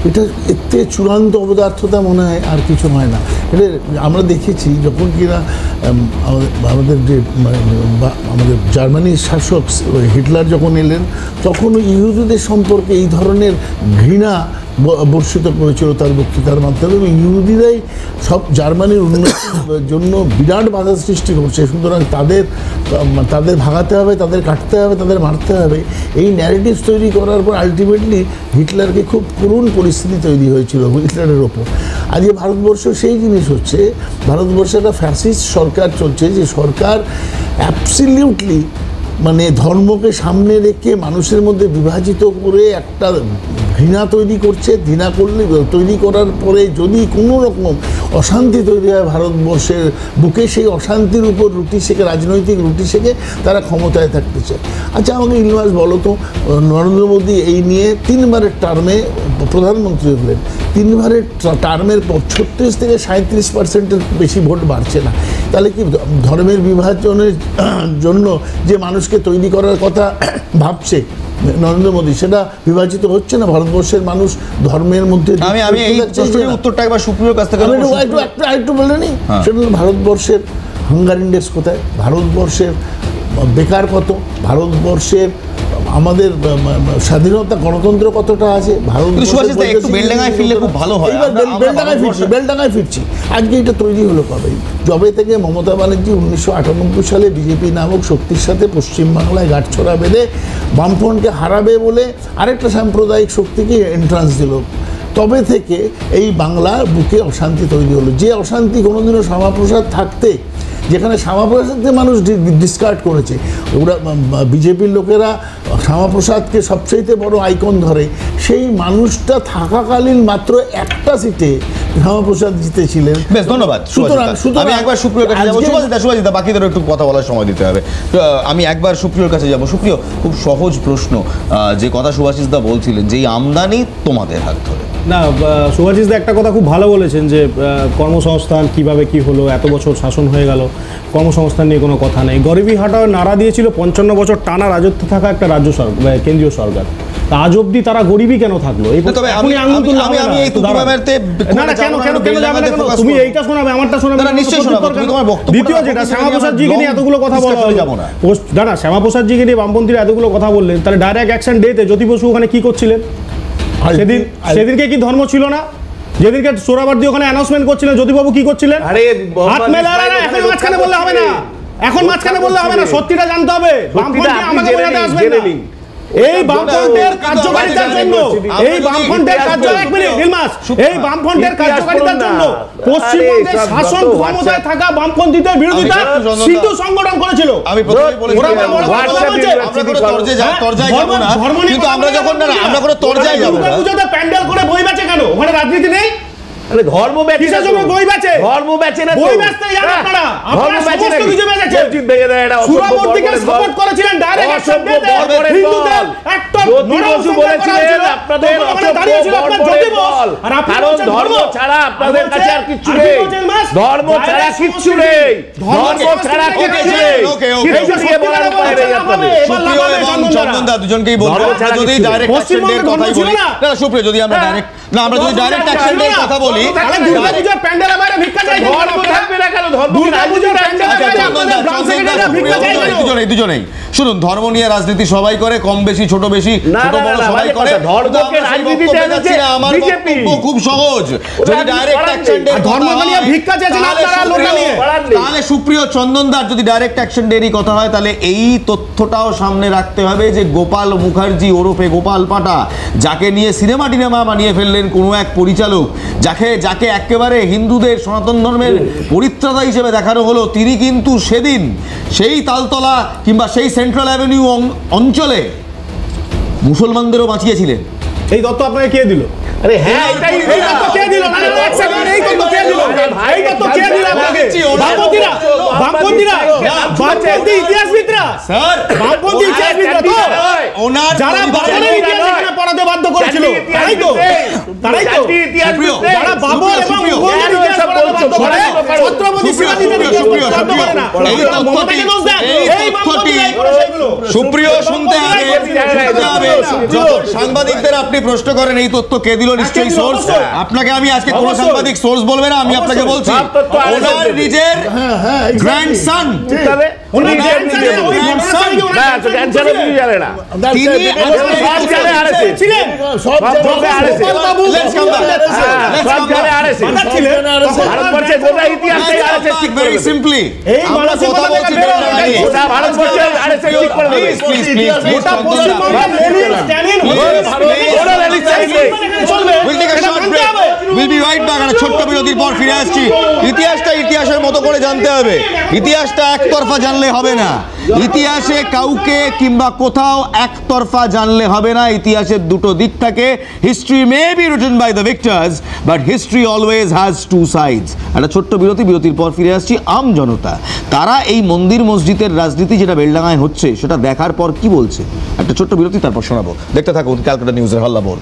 এটা এতে চূড়ান্ত অপদার্থতা মনে হয় আর কিছু হয় না। এটা আমরা দেখেছি যখন কিনা আমাদের জার্মানির শাসক হিটলার যখন এলেন, তখন ইহুদিদের সম্পর্কে এই ধরনের ঘৃণা বর্ষিত করেছিল তার বক্তৃতার মাধ্যমে, এবং ইহুদিরাই সব জার্মানির উন্নতির জন্য বিরাট বাধা সৃষ্টি করছে, সুতরাং তাদের ভাগাতে হবে, তাদের কাটতে হবে, তাদের মারতে হবে, এই ন্যারেটিভস তৈরি করার পর আলটিমেটলি হিটলারকে খুব করুণ পরিস্থিতি তৈরি হয়েছিল হিটলারের ওপর। আজকে ভারতবর্ষ সেই জিনিস হচ্ছে, ভারতবর্ষে একটা ফ্যাসিস্ট সরকার চলছে, যে সরকার অ্যাবসলিউটলি মানে ধর্মকে সামনে রেখে মানুষের মধ্যে বিভাজিত করে একটা ঘৃণা তৈরি করছে। ঘৃণা তৈরি করার পরে যদি কোনো রকম অশান্তি তৈরি হয় ভারতবর্ষের বুকে, সেই অশান্তির উপর রুটি শেখে, রাজনৈতিক রুটি শেখে তারা ক্ষমতায় থাকতে চায়। আচ্ছা, আমাকে ইলমাস বলো তো, নরেন্দ্র মোদী এই নিয়ে 3বারের টার্মে প্রধানমন্ত্রী হলেন, 3বারের টার্মের পর 36 থেকে 37% বেশি ভোট বাড়ছে না, তাহলে কি ধর্মের বিভাজনের জন্য যে মানুষকে তৈরি করার কথা ভাবছে নরেন্দ্র মোদী, সেটা বিভাজিত হচ্ছে না? ভারতবর্ষের মানুষ ধর্মের মধ্যে আমি এই প্রশ্নের উত্তরটা একবার সুপ্রিয়র কাছ থেকে একটু বলে নিই। সেটা ভারতবর্ষের হাঙ্গার ইন্ডেক্স কোথায়, ভারতবর্ষের বেকার কত, ভারতবর্ষের আমাদের স্বাধীনতা গণতন্ত্র কতটা আছে, বেলডাঙায় ফিরছি। আজকে এটা তৈরি হলো কবে? যবে থেকে মমতা ব্যানার্জি 1998 সালে বিজেপি নামক শক্তির সাথে পশ্চিমবাংলায় গাঁটছড়া বেঁধে বামফ্রন্টকে হারাবে বলে আরেকটা সাম্প্রদায়িক শক্তিকে এন্ট্রান্স দিল, তবে থেকে এই বাংলার বুকে অশান্তি তৈরি হলো। যে অশান্তি কোনোদিনও শ্যামাপ্রসাদ থাকতে, যেখানে শ্যামাপ্রসাদকে মানুষ ডিসকার্ড করেছে, ওরা বিজেপির লোকেরা শ্যামাপ্রসাদকে সবচেয়ে বড় আইকন ধরে, সেই মানুষটা থাকাকালীন মাত্র একটা সিটে শ্যামাপ্রসাদ জিতেছিলেন। বেশ, ধন্যবাদ। আমি একবার সুপ্রিয়র কাছে যাবো। সুভাষিতা, বাকিদের একটু কথা বলার সময় দিতে হবে। আমি একবার সুপ্রিয়র কাছে যাবো। সুপ্রিয়, খুব সহজ প্রশ্ন, যে কথা সুভাষিসদা বলছিলেন, যে আমদানি তোমাদের হাত ধরে না, সুভাষিসদা একটা কথা খুব ভালো বলেছেন, যে কর্মসংস্থান কিভাবে কি হলো, এত বছর শাসন হয়ে গেল, কর্মসংস্থান নিয়ে কোনো কথা নেই। গরিবি হাটাও নাড়া দিয়েছিল 55 বছর টানা রাজত্বে থাকা একটা রাজ্য সরকার, কেন্দ্রীয় সরকার। আজ অব্দি তারা গরিবই কেন থাকলো? তুমি এইটা শোনাবে, আমারটা শোনাবে। দ্বিতীয় যেটা, শ্যামাপ্রসাদজিকে নিয়ে এতগুলো কথা বলা হলো না, শ্যামাপ্রসাদজিকে নিয়ে বামপন্থীরা এতগুলো কথা বললেন, তাহলে ডাইরেক্ট অ্যাকশন ডেতে জ্যোতি বসু ওখানে কি করছিলেন? সেদিনকে কি ধর্ম ছিল না? যেদিনকে সোহরাওয়ার্দী ওখানে অ্যানাউন্সমেন্ট করছিলেন, জ্যোতিবাবু কি করছিলেন? হাত মেলা, এখন মাঝখানে বললে হবে না, এখন মাঝখানে বললে হবে না, সত্যিটা জানতে হবে। বামপন্থী আমাকে বোঝাতে আসবেন না। এই বামফ্রন্টের কার্যকারিতার জন্য, এই বামফ্রন্টের এই বামফ্রন্টের কার্যকারিতার জন্য পশ্চিমবঙ্গের শাসন ক্ষমতায় থাকা বামপন্থীদের বিরোধিতা সিধু সংগঠন করেছিল। আমি প্রথমেই বলেছি, আমরা যখন আমরা কোনো তরজায় যাব না, প্যান্ডেল করে বই বেচে কেন? ওখানে রাজনীতি নেই? ধর্ম বেচে না, বই বেচে, ধর্ম বেচে না, বই বেচতে জানেন আপনারা, আপনারা সমস্ত কিছু বেচেছে। সুরাবর্তীকে সাপোর্ট করেছিলেন, ডাইরেক্ট অ্যাকশন দিতে হিন্দুদের একটা জ্যোতিবাবু বলেছিলেন আপনাদের বল, কারণ ধর্ম ছাড়া আপনাদের কাছে আর কিছু নেই, ধর্ম ছাড়া কিচ্ছু নেই, ধর্ম ছাড়া কিচ্ছু নেই, কিছু দিয়ে বলার উপায় নেই আপনাদের। সুপ্রিয় এবং চন্দনদা দুজনকেই বলবো, যদি ডাইরেক্ট অ্যাকশন এর কথাই বলি না, সুপ্রিয়, যদি আমরা ডাইরেক্ট অ্যাকশন এর কথা বলি, তাহলে দুর্গাপূজার প্যান্ডেলের বাইরে ভিক্ষা চাইছেন, ধর্ম থাকবে না কেন? ধর্ম দুর্গাপূজার প্যান্ডেলের বাইরে ভিক্ষা চাইছেন। দুজনেই শুনুন, ধর্ম নিয়ে রাজনীতি সবাই করে, কম বেশি, ছোট বেশি, ছোট বড় সবাই করে। ধর্মকে রাজনীতিতে এনেছে আমার বক্তব্য খুব সহজ, যদি ডাইরেক্ট অ্যাকশন ডে ধর্ম নিয়ে ভিক্ষা চাইছেন আপনারা, লোটা নিয়ে, তাহলে সুপ্রিয় চন্দনদার যদি ডাইরেক্ট অ্যাকশন ডেরই কথা হয়, তাহলে এই তথ্যটাও সামনে রাখতে হবে যে গোপাল মুখার্জি ওরফে গোপাল পাটা, যাকে নিয়ে সিনেমা টিনেমা বানিয়ে ফেললেন কোনো এক পরিচালক, যাকে একেবারে হিন্দুদের সনাতন ধর্মের পরিত্রাতা হিসেবে দেখানো হলো, তিনি কিন্তু সেদিন সেই তালতলা কিংবা সেই সেন্ট্রাল অ্যাভিনিউ অঞ্চলে মুসলমানদেরও বাঁচিয়েছিলেন। এই তথ্য আপনাকে কে দিল? আরে হ্যাঁ, এই তথ্য কে দিল? মানে এক সেকেন্ড, এই তথ্য কে দিল? এই তথ্য কে দিল আপনাকে? বামপন্থীরা, বামপন্থী ইতিহাসবিদরা, স্যার বামপন্থী ইতিহাসবিদরা তো ওনার যারা বাবরের ইতিহাস পড়াতে বাধ্য করেছিল, তাই তো যারা বাবর এবং মুঘলদের ইতিহাস পড়াতে বাধ্য করে, ছত্রপতি শিবাজীদের ইতিহাস পড়াতে পারে না। এই বামপন্থীরাই করেছে এগুলো। সুপ্রিয়, শুনতে হবে, যখন সাংবাদিকদের আপনি প্রশ্ন করেন এই তথ্য কে দিল, নিশ্চয়ই সোর্স। আপনাকে আমি আজকে কোন সাংবাদিক সোর্স বলবে না, আমি আপনাকে বলছি ওনার নিজের গ্র্যান্ডসন, ভারতবর্ষের গোটা ইতিহাসটাই RSS ঠিক করে দেবে। সিম্পলি এই মানসিকতা থেকে বের হও। গোটা ভারতবর্ষের RSS ঠিক করে দেবে। গোটা পশ্চিমবঙ্গের লেনিন, স্ট্যালিন, ওরা লেনিন চাইছে। We'll take a short break. We'll be right back. একটা ছোট্ট বিরতির পর ফিরে আসছি। ইতিহাসটা ইতিহাসের মতো করে জানতে হবে। ইতিহাসটা একতরফা জানলে হবে না। ইতিহাসে কাউকে কিংবা কোথাও একতরফা জানলে হবে না। ইতিহাসের দুটো দিক থাকে। History may be written by the victors, but history always has two sides. একটা ছোট্ট বিরতির পর ফিরে আসছি। আম জনতা তারা এই মন্দির মসজিদের রাজনীতি যেটা বেলডাঙায় হচ্ছে সেটা দেখার পর কি বলছে, একটা ছোট্ট বিরতি, তারপর শোনাবো। দেখতে থাকুন ক্যালকাটা নিউজের হল্লা বল।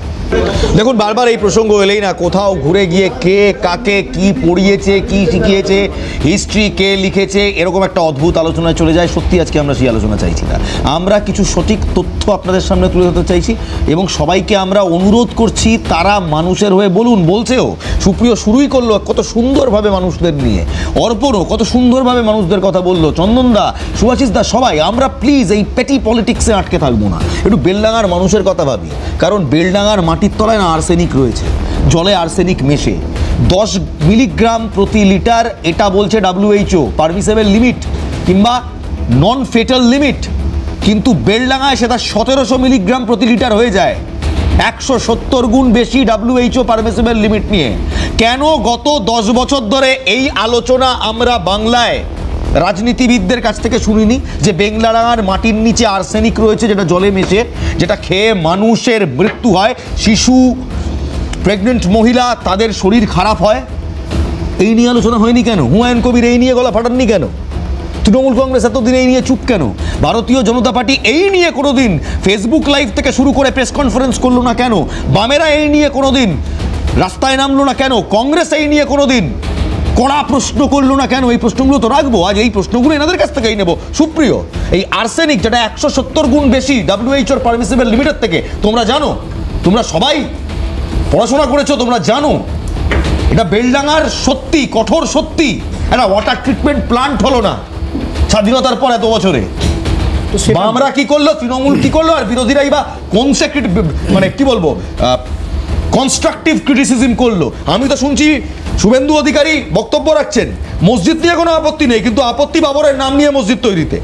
দেখুন, বারবার এই প্রসঙ্গ এলেই না কোথাও ঘুরে গিয়ে কে কাকে কি পড়িয়েছে, কি শিখিয়েছে, হিস্ট্রি কে লিখেছে, এরকম একটা অদ্ভুত আলোচনায় চলে যায়। সত্যি আজকে আমরা সেই আলোচনা চাইছি না। আমরা কিছু সঠিক তথ্য আপনাদের সামনে তুলে ধরতে চাইছি এবং সবাইকে আমরা অনুরোধ করছি তারা মানুষের হয়ে বলুন। বলছেও, সুপ্রিয় শুরুই করলো কত সুন্দরভাবে মানুষদের নিয়ে, অর্পণও কত সুন্দরভাবে মানুষদের কথা বললো, চন্দনদা, সুভাষিস দা, সবাই। আমরা প্লিজ এই পেটি পলিটিক্সে আটকে থাকবো না, একটু বেলডাঙার মানুষের কথা ভাবি। কারণ বেলডাঙার মাটির তলায় না আর্সেনিক রয়েছে, জলে আর্সেনিক মেশে 10 মিলিগ্রাম প্রতি লিটার, এটা বলছে WHO পারমিসেবল লিমিট কিংবা নন ফেটাল লিমিট, কিন্তু বেলডাঙায় সেটা 1700 মিলিগ্রাম প্রতি লিটার হয়ে যায়, 170 গুণ বেশি WHO পারমিসেবল লিমিট নিয়ে। কেন গত 10 বছর ধরে এই আলোচনা আমরা বাংলায় রাজনীতিবিদদের কাছ থেকে শুনিনি যে বেংলাডাঙার মাটির নিচে আর্সেনিক রয়েছে, যেটা জলে মেশে, যেটা খেয়ে মানুষের মৃত্যু হয়, শিশু, প্রেগনেন্ট মহিলা, তাদের শরীর খারাপ হয়? এই নিয়ে আলোচনা হয়নি কেন? হুমায়ুন কবির এই নিয়ে গলা ফাটাননি কেন? তৃণমূল কংগ্রেস এতদিন এই নিয়ে চুপ কেন? ভারতীয় জনতা পার্টি এই নিয়ে কোনোদিন ফেসবুক লাইভ থেকে শুরু করে প্রেস কনফারেন্স করলো না কেন? বামেরা এই নিয়ে কোনোদিন রাস্তায় নামলো না কেন? কংগ্রেস এই নিয়ে কোনোদিন কড়া প্রশ্ন করলো না কেন? এই প্রশ্নগুলো তো রাখবো, আজ এই প্রশ্নগুলো এনাদের কাছ থেকেই নেব। সুপ্রিয়, এই আর্সেনিক যেটা 170 গুণ বেশি WHO পারমিসেবল লিমিটের থেকে, তোমরা জানো, তোমরা সবাই পড়াশোনা করেছো, তোমরা জানো এটা বেলডাঙার সত্যি কঠোর সত্যি একটা ওয়াটার ট্রিটমেন্ট প্লান্ট হলো না স্বাধীনতার পর এত বছরে। আমরা কি করলো, তৃণমূল কি করলো, আর বিরোধীরাই বা মানে কি বলবো কনস্ট্রাকটিভ ক্রিটিসিজম করলো। আমি তো শুনছি শুভেন্দু অধিকারী বক্তব্য রাখছেন, মসজিদ নিয়ে কোনো আপত্তি নেই, কিন্তু আপত্তি বাবরের নাম নিয়ে মসজিদ তৈরিতে।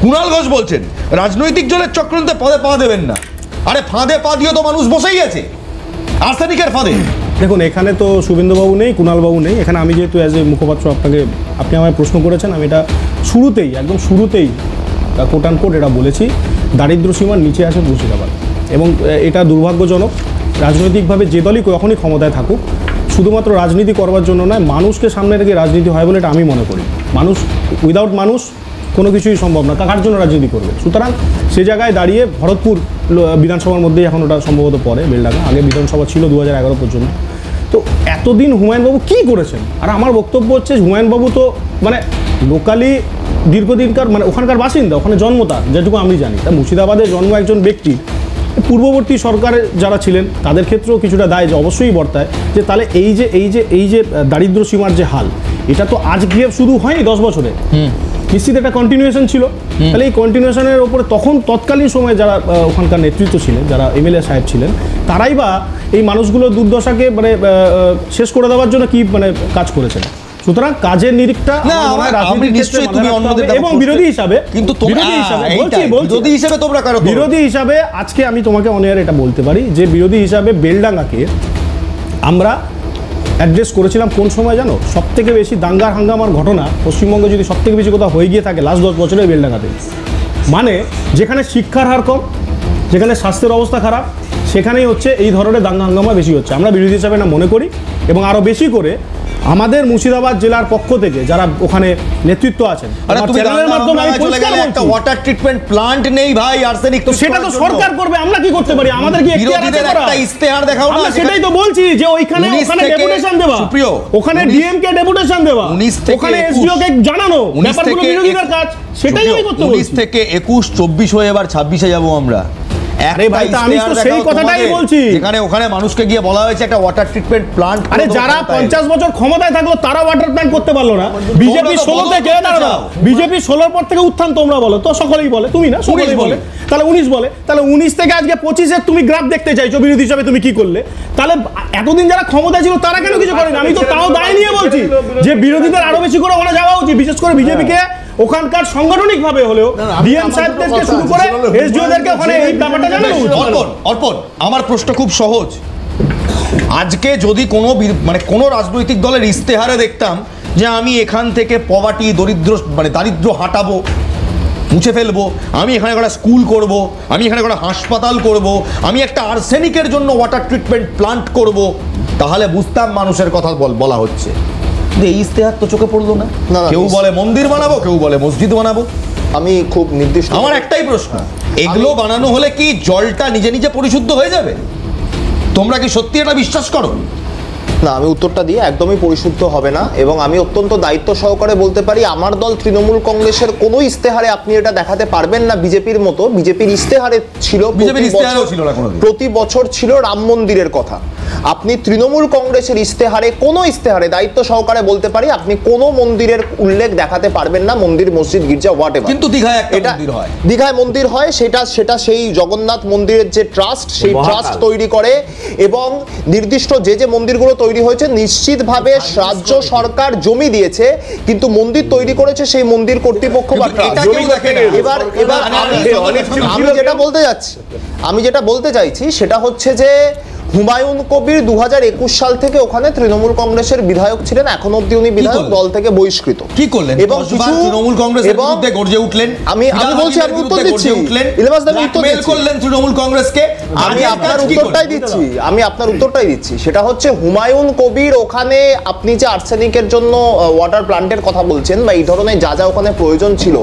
কুণাল ঘোষ বলছেন রাজনৈতিক দলের চক্রান্তে ফাঁদে পা দেবেন না। আরে ফাঁদে পা দিয়ে তো মানুষ বসেই আছে আর্সেনিকের ফাঁদে। দেখুন, এখানে তো শুভেন্দুবাবু নেই, কুণালবাবু নেই, এখানে আমি যেহেতু অ্যাজ এ মুখপাত্র আপনি আমায় প্রশ্ন করেছেন, আমি এটা একদম শুরুতেই কোট অ্যান্ড কোট এটা বলেছি, দারিদ্র সীমার নিচে আছে মুর্শিদাবাদ। এবং এটা দুর্ভাগ্যজনক, রাজনৈতিকভাবে যে দলই কখনই ক্ষমতায় থাকুক, শুধুমাত্র রাজনীতি করবার জন্য নয়, মানুষকে সামনে রেখে রাজনীতি হয় বলে এটা আমি মনে করি। উইদাউট মানুষ কোনো কিছুই সম্ভব না, কার জন্য রাজনীতি করবে? সুতরাং সে জায়গায় দাঁড়িয়ে ভরতপুর বিধানসভার মধ্যেই এখন ওটা সম্ভবত পড়ে, বেলডাঙা, আগে বিধানসভা ছিল 2011 পর্যন্ত। তো এতদিন হুমায়ুনবাবু কী করেছেন? আর আমার বক্তব্য হচ্ছে হুমায়ুনবাবু তো মানে লোকালি দীর্ঘদিনকার মানে ওখানকার বাসিন্দা, ওখানে জন্ম তার, যেটুকু আমি জানি। তা মুর্শিদাবাদে জন্ম একজন ব্যক্তি, পূর্ববর্তী সরকারে যারা ছিলেন তাদের ক্ষেত্রেও কিছুটা দায় যে অবশ্যই বর্তায়, যে তাহলে এই যে দারিদ্র সীমার যে হাল, এটা তো আজ গিয়ে শুধু হয়নি 10 বছরে, নিশ্চিত একটা কন্টিনিউয়েশন ছিল। তাহলে এই কন্টিনিউয়েশনের ওপরে তৎকালীন সময়ে যারা ওখানকার নেতৃত্ব ছিলেন, যারা MLA সাহেব ছিলেন, তারাই বা এই মানুষগুলোর দুর্দশাকে মানে শেষ করে দেওয়ার জন্য কি মানে কাজ করেছেন? সুতরাং কাজের নিরিখটা এবং বিরোধী হিসাবে, কিন্তু বিরোধী হিসাবে আজকে আমি তোমাকে অনেক এটা বলতে পারি যে বিরোধী হিসাবে বেলডাঙাকে আমরা অ্যাড্রেস করেছিলাম কোন সময় জানো? সবথেকে বেশি দাঙ্গার হাঙ্গামার ঘটনা পশ্চিমবঙ্গে যদি সবথেকে বেশি কোথাও হয়ে গিয়ে থাকে লাস্ট 10 বছরের বেলডাঙাতে। মানে যেখানে শিক্ষার হার কম, যেখানে স্বাস্থ্যের অবস্থা খারাপ, সেখানেই হচ্ছে এই ধরনের দাঙ্গা হাঙ্গামা বেশি হচ্ছে। আমরা বিরোধী হিসাবে না মনে করি, এবং আরও বেশি করে আমাদের মুর্শিদাবাদ জেলার পক্ষ থেকে যারা ওখানে নেতৃত্ব আছেন, ওয়াটার ট্রিটমেন্ট প্লান্ট নেই ভাই, আর্সেনিক তো সেটা তো সরকার করবে, আমরা কি করতে পারি? আমাদের কি একটা ইস্তেহার দেখাও না? সেটাই তো বলছি যে ওইখানে ডেপুটেশন দেওয়া, ওখানে ডিএমকে ডেপুটেশন দেওয়া, ওখানে এসডিও কে জানানো, ব্যাপারগুলো বিরোধীদের কাজ, সেটাই আমি করতে বলছি। 19 থেকে 21, 24 হয়ে এবার 26-এ যাব আমরা। আরে ভাই আমি তো সেই কথাটাই বলছি, এখানে ওখানে মানুষকে গিয়ে বলা হয়েছে একটা ওয়াটার ট্রিটমেন্ট প্লান্ট। আরে যারা 50 বছর ক্ষমতায় থাকলো তারা ওয়াটার প্ল্যান্ট করতে পারলো না। বিজেপি 16 থেকে দাঁড়াও, বিজেপি 16 পর থেকে উত্থান তোমরা বলো তো, সকলেই বলে, তুমি না সকলেই বলে, তাহলে 19 বলে, তাহলে 19 থেকে আজকে 25-এর তুমি গ্রাফ দেখতে চাইছো বিরোধী হিসাবে তুমি কি করলে? তাহলে এতদিন যারা ক্ষমতায় ছিল তারা কেন কিছু করেনি? আমি তো তাও দায় নিয়ে বলছি যে বিরোধীদের আরো বেশি করে ওখানে যাওয়া উচিত, বিশেষ করে বিজেপিকে ওখানকার সাংগঠনিক ভাবে হলেও ডিএম সাহেবদেরকে শুরু করে এসডিওদেরকে ওখানে এই ব্যাপারটা জানানো উচিত। অর্পণ, আমার প্রশ্ন খুব সহজ। আজকে যদি কোনো রাজনৈতিক দলের ইস্তেহারে দেখতাম যে আমি এখান থেকে পভার্টি দারিদ্র হাঁটাবো, মুছে ফেলবো, আমি এখানে একটা স্কুল করব, আমি এখানে একটা হাসপাতাল করব, আমি একটা আর্সেনিকের জন্য ওয়াটার ট্রিটমেন্ট প্লান্ট করব, তাহলে বুঝতাম মানুষের কথা বলা হচ্ছে। এই ইস্তেহার তো চোখে পড়লো না। কেউ বলে মন্দির বানাবো, কেউ বলে মসজিদ বানাবো। আমি খুব নির্দিষ্ট, আমার একটাই প্রশ্ন, এগুলো বানানো হলে কি জলটা নিজে নিজে পরিশুদ্ধ হয়ে যাবে? তোমরা কি সত্যি এটা বিশ্বাস করো? না, আমি উত্তরটা দিয়ে একদমই পরিশুদ্ধ হবে না, এবং আমি অত্যন্ত দায়িত্ব সহকারে বলতে পারি আমার দল তৃণমূল কংগ্রেসের কোনো ইস্তেহারে আপনি এটা দেখাতে পারবেন না বিজেপির মতো। বিজেপির ইস্তেহারে ছিল, প্রতি বছর ছিল রাম মন্দিরের কথা। আপনি তৃণমূল কংগ্রেসের ইস্তেহারে, কোনো ইস্তেহারে দায়িত্ব সহকারে বলতে পারি আপনি কোনো মন্দিরের উল্লেখ দেখাতে পারবেন না, মন্দির, মসজিদ, গির্জা, হোয়াট এভার। কিন্তু দীঘায় একটা মন্দির হয়, দীঘায় মন্দির হয়, সেটা সেই জগন্নাথ মন্দিরের যে ট্রাস্ট, সেই ট্রাস্ট তৈরি করে, এবং নির্দিষ্ট যে মন্দিরগুলো তৈরি হয়েছে নিশ্চিতভাবে রাজ্য সরকার জমি দিয়েছে, কিন্তু মন্দির তৈরি করেছে সেই মন্দির কর্তৃপক্ষ বা ট্রাস্ট। এবার আমি যেটা বলতে চাইছি সেটা হচ্ছে যে হুমায়ুন কবির 2021 সাল থেকে ওখানে তৃণমূল কংগ্রেসের বিধায়ক ছিলেন, এখনো অব্দি উনি বিধায়ক, দল থেকে বহিষ্কৃত। কি করলেন? এবং তৃণমূল কংগ্রেসের বিরুদ্ধে গর্জে উঠলেন। আমি বলছি, আমি উত্তর দিচ্ছি, ইলবাস দাবি উত্তর করলেন তৃণমূল কংগ্রেসকে। আমি আপনার উত্তরটাই দিচ্ছি, সেটা হচ্ছে হুমায়ুন কবির ওখানে আপনি যে আর্সেনিকের জন্য ওয়াটার প্ল্যান্টের কথা বলছেন বা এই ধরনের যা ওখানে প্রয়োজন ছিল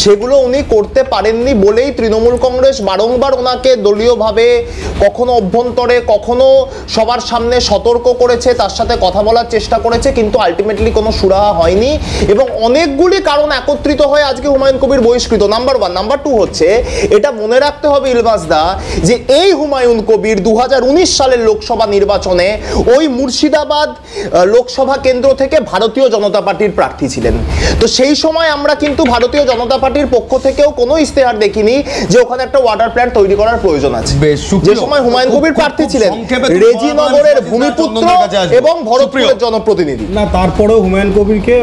সেগুলো উনি করতে পারেননি বলেই তৃণমূল কংগ্রেস বারংবার ওনাকে দলীয়ভাবে কখনো অভ্যন্তরে কখনো সবার সামনে সতর্ক করেছে, তার সাথে কথা বলার চেষ্টা করেছে, কিন্তু আলটিমেটলি কোনো সুরাহা হয়নি, এবং অনেকগুলি কারণ একত্রিত হয়ে আজকে হুমায়ুন কবির বহিষ্কৃত। নাম্বার 1। নাম্বার 2 হচ্ছে এটা মনে রাখতে হবে ইলবাস দা, যে এই হুমায়ুন কবির 2019 সালের লোকসভা নির্বাচনে ওই মুর্শিদাবাদ লোকসভা কেন্দ্র থেকে ভারতীয় জনতা পার্টির প্রার্থী ছিলেন। তো সেই সময় আমরা কিন্তু ভারতীয় জনতা পার্টির পক্ষ থেকেও কোনো ইস্তেহার দেখিনি যে ওখানে একটা ওয়াটার প্ল্যান্ট তৈরি করার প্রয়োজন আছে। যে সময় হুমায়ুন কবির প্রার্থী ছিলেন রেজিনগরের ভূমিপুত্র এবং ভরতপুরের জনপ্রতিনিধি। না, তারপরেও হুমায়ুন কবিরকে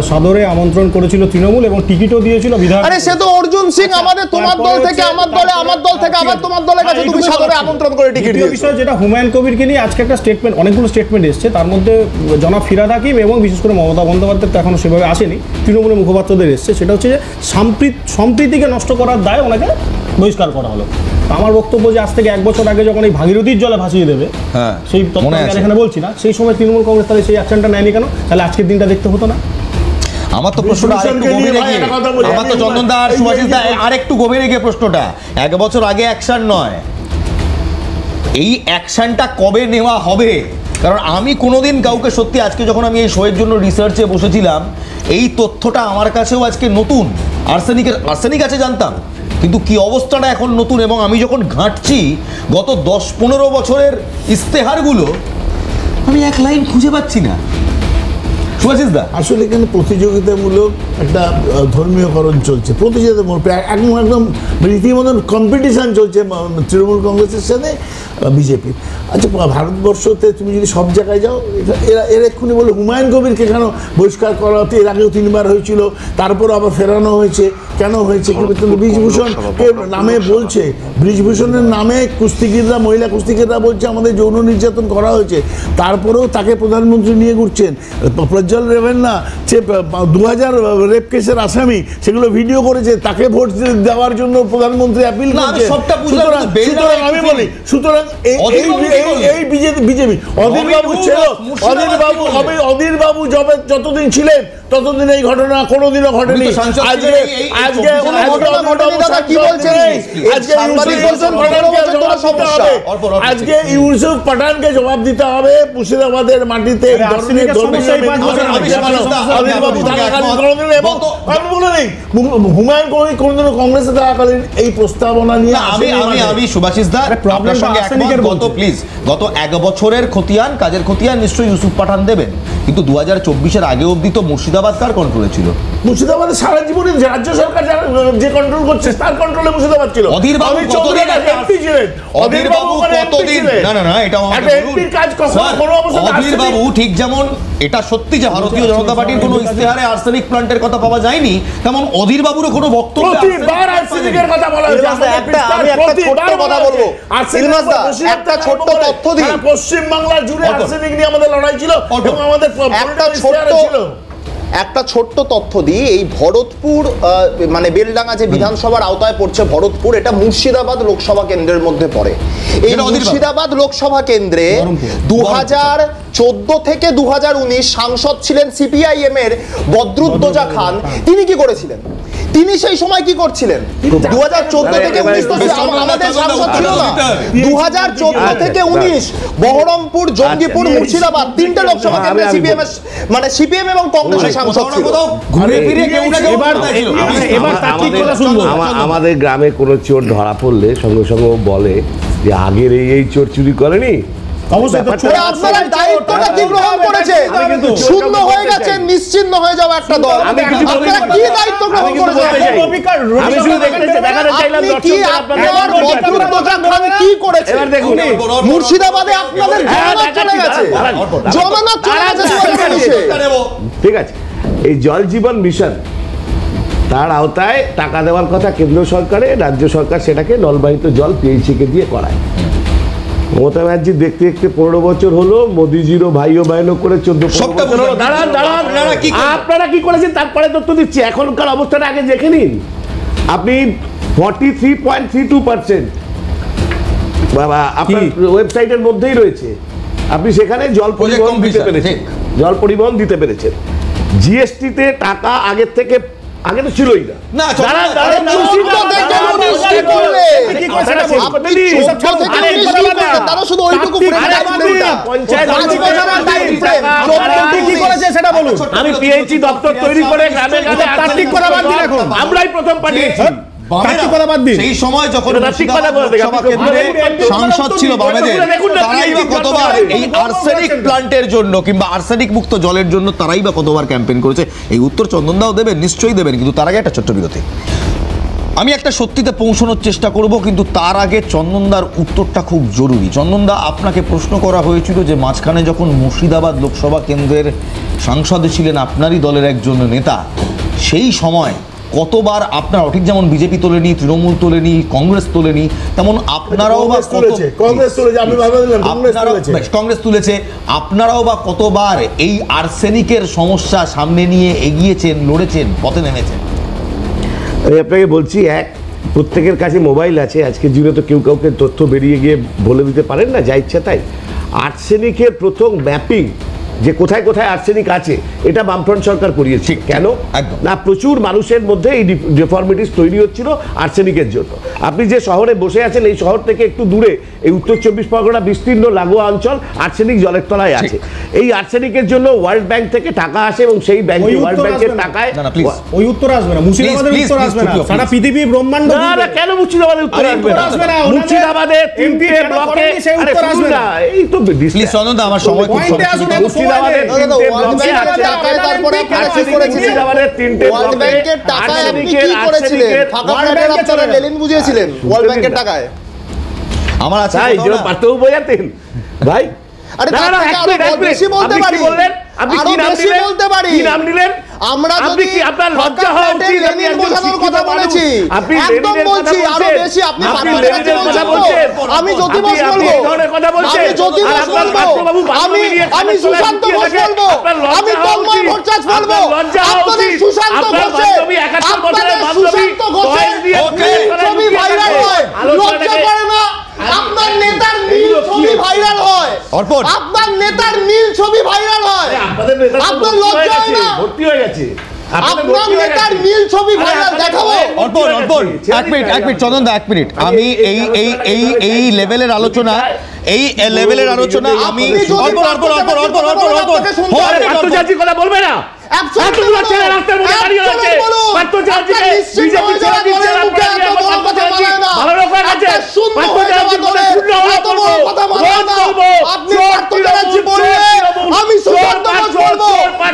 সাদরে আমন্ত্রণ করেছিল তৃণমূল এবং টিকিটও দিয়েছিল বিধায়ক। আরে সে তো অর্জুন সিং, আমাদের তোমার দল থেকে আমার দলে, আমার দল থেকে আবার তোমার দলের কাছে তুমি সাদরে আমন্ত্রণ করে টিকিট দিয়েছো। বিষয় যেটা হুমায়ুন কবিরকে নিয়ে আজকে একটা স্টেটমেন্ট, অনেকগুলো স্টেটমেন্ট এসেছে, তার মধ্যে জনাব ফিরহাদ হাকিম এবং বিশেষ করে মমতা বন্দ্যোপাধ্যায় তো এখনো সেভাবে আসেনি, তৃণমূলের মুখপাত্রদের এসছে, সেটা হচ্ছে যে সম্প্রীতিকে নষ্ট করার দায় ওনাকে বহিষ্কার করা হলো। আমার বক্তব্য যে আজ থেকে 1 বছর আগে যখন এই ভাগীরথীর জলে ভাসিয়ে দেবে, সেই তথ্য এখানে বলছি না, সেই সময় তৃণমূল কংগ্রেস তাহলে সেই অ্যাকশনটা নেয়নি কেন? তাহলে আজকের দিনটা দেখতে হতো না? আমার তো প্রশ্নটা আরেকটু গভীরে গিয়ে প্রশ্নটা, 1 বছর আগে অ্যাকশন নয়, এই অ্যাকশনটা কবে নেওয়া হবে? কারণ আমি কোনোদিন কাউকে সত্যি, আজকে যখন আমি এই শোয়ের জন্য রিসার্চে বসেছিলাম, এই তথ্যটা আমার কাছেও আজকে নতুন। আর্সেনিক আছে জানতাম, কিন্তু কি অবস্থাটা এখন নতুন, এবং আমি যখন ঘাঁটছি গত 10-15 বছরের ইস্তেহারগুলো, আমি এক লাইন খুঁজে পাচ্ছি না। আসলে এখানে প্রতিযোগিতামূলক একটা ধর্মীয়করণ চলছে, প্রতিযোগিতামূলক একদম রীতিমতন কম্পিটিশন চলছে তৃণমূল কংগ্রেসের সাথে বিজেপির। আচ্ছা, ভারতবর্ষতে তুমি যদি সব জায়গায় যাও, এরা এক্ষুনি বলে হুমায়ুন কবিরকে কেন বহিষ্কার করা হতো? এর আগেও 3বার হয়েছিল, তারপর আবার ফেরানো হয়েছে, কেন হয়েছে? ব্রিজভূষণ নামে বলছে, ব্রিজভূষণের নামে কুস্তিগিররা, মহিলা কুস্তিগিররা বলছে আমাদের যৌন নির্যাতন করা হয়েছে, তারপরেও তাকে প্রধানমন্ত্রী নিয়ে ঘুরছেন। প্রজ্জ্বল রেবেন্না যে 2000 রেপ কেসের আসামি, সেগুলো ভিডিও করেছে, তাকে ভোট দেওয়ার জন্য প্রধানমন্ত্রী অ্যাপিল করছে। আমি বলি, সুতরাং এই বিজেপি, অধীর বাবু ছিল, অধীর বাবু যতদিন ছিলেন ততদিন এই ঘটনা কোনোদিনও ঘটেনি। আজকে ইউসুফ পাঠানকে জবাব দিতে হবে মুর্শিদাবাদের মাটিতে হুমায়ুন কবির কোনদিনও কংগ্রেসে থাকাকালীন এই প্রস্তাবনা নিয়ে আমি সুভাষিস দা আপনার সঙ্গে একমত। গত 1 বছরের খতিয়ান, কাজের খতিয়ান নিশ্চয়ই ইউসুফ পাঠান দেবেন, কিন্তু 2024-এর আগে অবধি তো মুর্শিদাবাদ কার কন্ট্রোলে ছিল? মুর্শিদাবাদে সারা জীবনে রাজ্য সরকার যে কন্ট্রোল করছে তার কন্ট্রোলে মুর্শিদাবাদ ছিল। অধীর বাবু কতদিন এমপি ছিলেন? অধীর বাবু কতদিন? না এটা একটা এমপির কাজ কোনো অবস্থায়। অধীর বাবু ঠিক যেমন এটা সত্যি যে ভারতীয় জনতা পার্টির কোনো ইস্তেহারে আর্সেনিক প্ল্যান্টের কথা পাওয়া যায়নি, তেমন অধীর বাবুরও কোনো বক্তব্য প্রতিবার আর্সেনিকের কথা বলা হয়েছে। আমি একটা ছোট্ট কথা বলবো, একটা ছোট্ট তথ্য দিই। পশ্চিম বাংলা জুড়ে আর্সেনিক নিয়ে আমাদের লড়াই ছিল এবং আমাদের একটা ছোট্ট তথ্য দিই। এই ভরতপুর মানে বেলডাঙ্গা যে বিধানসভার আওতায় পড়ছে ভরতপুর, এটা মুর্শিদাবাদ লোকসভা কেন্দ্রের মধ্যে পড়ে। এই মুর্শিদাবাদ লোকসভা কেন্দ্রে 2014 থেকে 2019 সাংসদ ছিলেন সিপিআইএম এর বদরুদ্দোজা খান। তিনি কি করেছিলেন? তিনি সেই সময় কি করছিলেন? 2014 থেকে 19 তো আমাদের সাংসদ ছিল না। 2014 থেকে 19 বহরমপুর, জঙ্গিপুর, মুর্শিদাবাদ তিনটে লোকসভা কেন্দ্রে সিপিএম মানে সিপিএম এবং কংগ্রেসের সাংসদ ছিল। আমাদের গ্রামে কোনো চোর ধরা পড়লে সঙ্গে সঙ্গে বলে যে আগের এই চোর চুরি করেনি। আপনারা দায়িত্বটা কি গ্রহণ করেছেন? শূন্য হয়ে গেছে, নিশ্চিহ্ন হয়ে যাওয়া একটা দল। আপনারা কি দায়িত্ব গ্রহণ করেছেন? কি করেছে? মুর্শিদাবাদে আপনাদের জমানত চলে গেছে, জমানত চলে গেছে। ঠিক আছে, এই জল জীবন মিশন তার আওতায় টাকা দেওয়ার কথা কেন্দ্র সরকারে, রাজ্য সরকার সেটাকে নলবাহিত জল পিএইচসি-কে দিয়ে করায়। মমতা ব্যানার্জি দেখতে দেখতে 15 বছর হলো, মোদিজিরও ভাইও বায়নো করে 14 বছর হলো। আপনারা কি করেছেন তারপরে তথ্য দিচ্ছি। এখনকার অবস্থাটা আগে দেখে নিন। আপনি 43.32% আপনার ওয়েবসাইটের মধ্যেই রয়েছে। আপনি সেখানে জল পরিবহন দিতে পেরেছেন, জল পরিবহন দিতে পেরেছেন। জিএসটিতে টাকা আগের থেকে, আগে তো ছিলই না। আমি পিএইচি দপ্তর তৈরি করে গ্রামে আমরাই প্রথম পাঠিয়েছি। সেই সময় যখন সাংসদ ছিল বামেদের, তারাই বা কতবার এই আর্সেনিক প্ল্যান্টের জন্য কিংবা আর্সেনিক মুক্ত জলের জন্য তারাই বা কতবার ক্যাম্পেইন করেছে। এই উত্তর চন্দনদাও দেবেন, নিশ্চয়ই দেবেন, কিন্তু তার আগে একটা ছোট্ট বিরতি। আমি একটা সত্যিতে পৌঁছানোর চেষ্টা করব, কিন্তু তার আগে চন্দনদার উত্তরটা খুব জরুরি। চন্দনদা, আপনাকে প্রশ্ন করা হয়েছিল যে মাঝখানে যখন মুর্শিদাবাদ লোকসভা কেন্দ্রের সাংসদে ছিলেন আপনারই দলের একজন নেতা, সেই সময় কতবার আপনারা, ঠিক যেমন বিজেপি তোলেনি, তৃণমূল তোলেনি, কংগ্রেস তোলেনি, তেমন আপনারাও বা কংগ্রেস তুলেছে, আপনারাও বা কতবার এই আর্সেনিকের সমস্যা সামনে নিয়ে এগিয়েছেন, লড়েছেন, পথে নেমেছেন? আমি আপনাকে বলছি, প্রত্যেকের কাছে মোবাইল আছে, আজকে জীবনে তো কেউ কাউকে তথ্য বেরিয়ে গিয়ে বলে দিতে পারেন না যা ইচ্ছা তাই। আর্সেনিকের প্রথম ম্যাপিং যে কোথায় কোথায় আর্সেনিক আছে, এটা বামফ্রন্ট সরকার করিয়েছে। কেন না, প্রচুর মানুষের মধ্যে এই ডিফর্মিটিস তৈরি হচ্ছিল আর্সেনিকের জন্য। আপনি যে শহরে বসে আছেন, এই শহর থেকে একটু দূরে এই উত্তর 24 পরগনা বিস্তীর্ণ লাগোয়া অঞ্চল আর্সেনিক জলের তলায় আছে। এই আর্সেনিকের জন্য ওয়ার্ল্ড ব্যাংক থেকে টাকা আসে এবং সেই ব্যাংকে ওয়ার্ল্ড ব্যাংকের টাকায় ওই উত্তর আসবে না, মুর্শিদাবাদের উত্তর আসবে না, সারা পৃথিবী ব্রহ্মাণ্ড না। কেন মুর্শিদাবাদের উত্তর আসবে না? মুর্শিদাবাদের 3টে ব্লকে আসবে না। এই তো প্লিজ চন্দনদা, আমার সময় খুব সংক্ষিপ্ত। মুর্শিদাবাদের আমার আছে ভাই। আমরা যদি আপনার লজ্জা হওয়া উচিত, লেনিন বোঝানোর কথা বলেছি, একদম বলছি আরো বেশি। আপনি আমি জ্যোতি বোস বলবো, আমি জ্যোতি বোস বলবো, আমি সুশান্ত ঘোষ বলবো, আমি তন্ময় ভট্টাচার্য বলবো। আপনাদের সুশান্ত ঘোষের ছবি ভাইরাল হয়, লজ্জা করে না? আপনার নেতার ছবি ভাইরাল হয়, অর্পণ। আপনার নেতার নীল ছবি ভাইরাল হয়, আপনাদের নেতা আপনার লজ্জা হয় না? ভর্তি হয়ে গেছে, আপনার নেতার নীল ছবি ভাইরাল দেখাবো। অর্পণ এক মিনিট চন্দন দা, এক মিনিট। আমি এই লেভেলের আলোচনা আমি আন্তর্জাতিক কথা বলবে না। এতগুলো ছেলে রাস্তার মধ্যে দাঁড়িয়ে রয়েছে, পার্থচার্যকে বিজেপি ছেড়ে দিচ্ছে, ভালো লোক হয়ে গেছে, পার্থচার্য বলে শূন্য হওয়া করবো, আপনি পার্থচার্য বলে আমি সুশান্ত ঘোষ বলবো,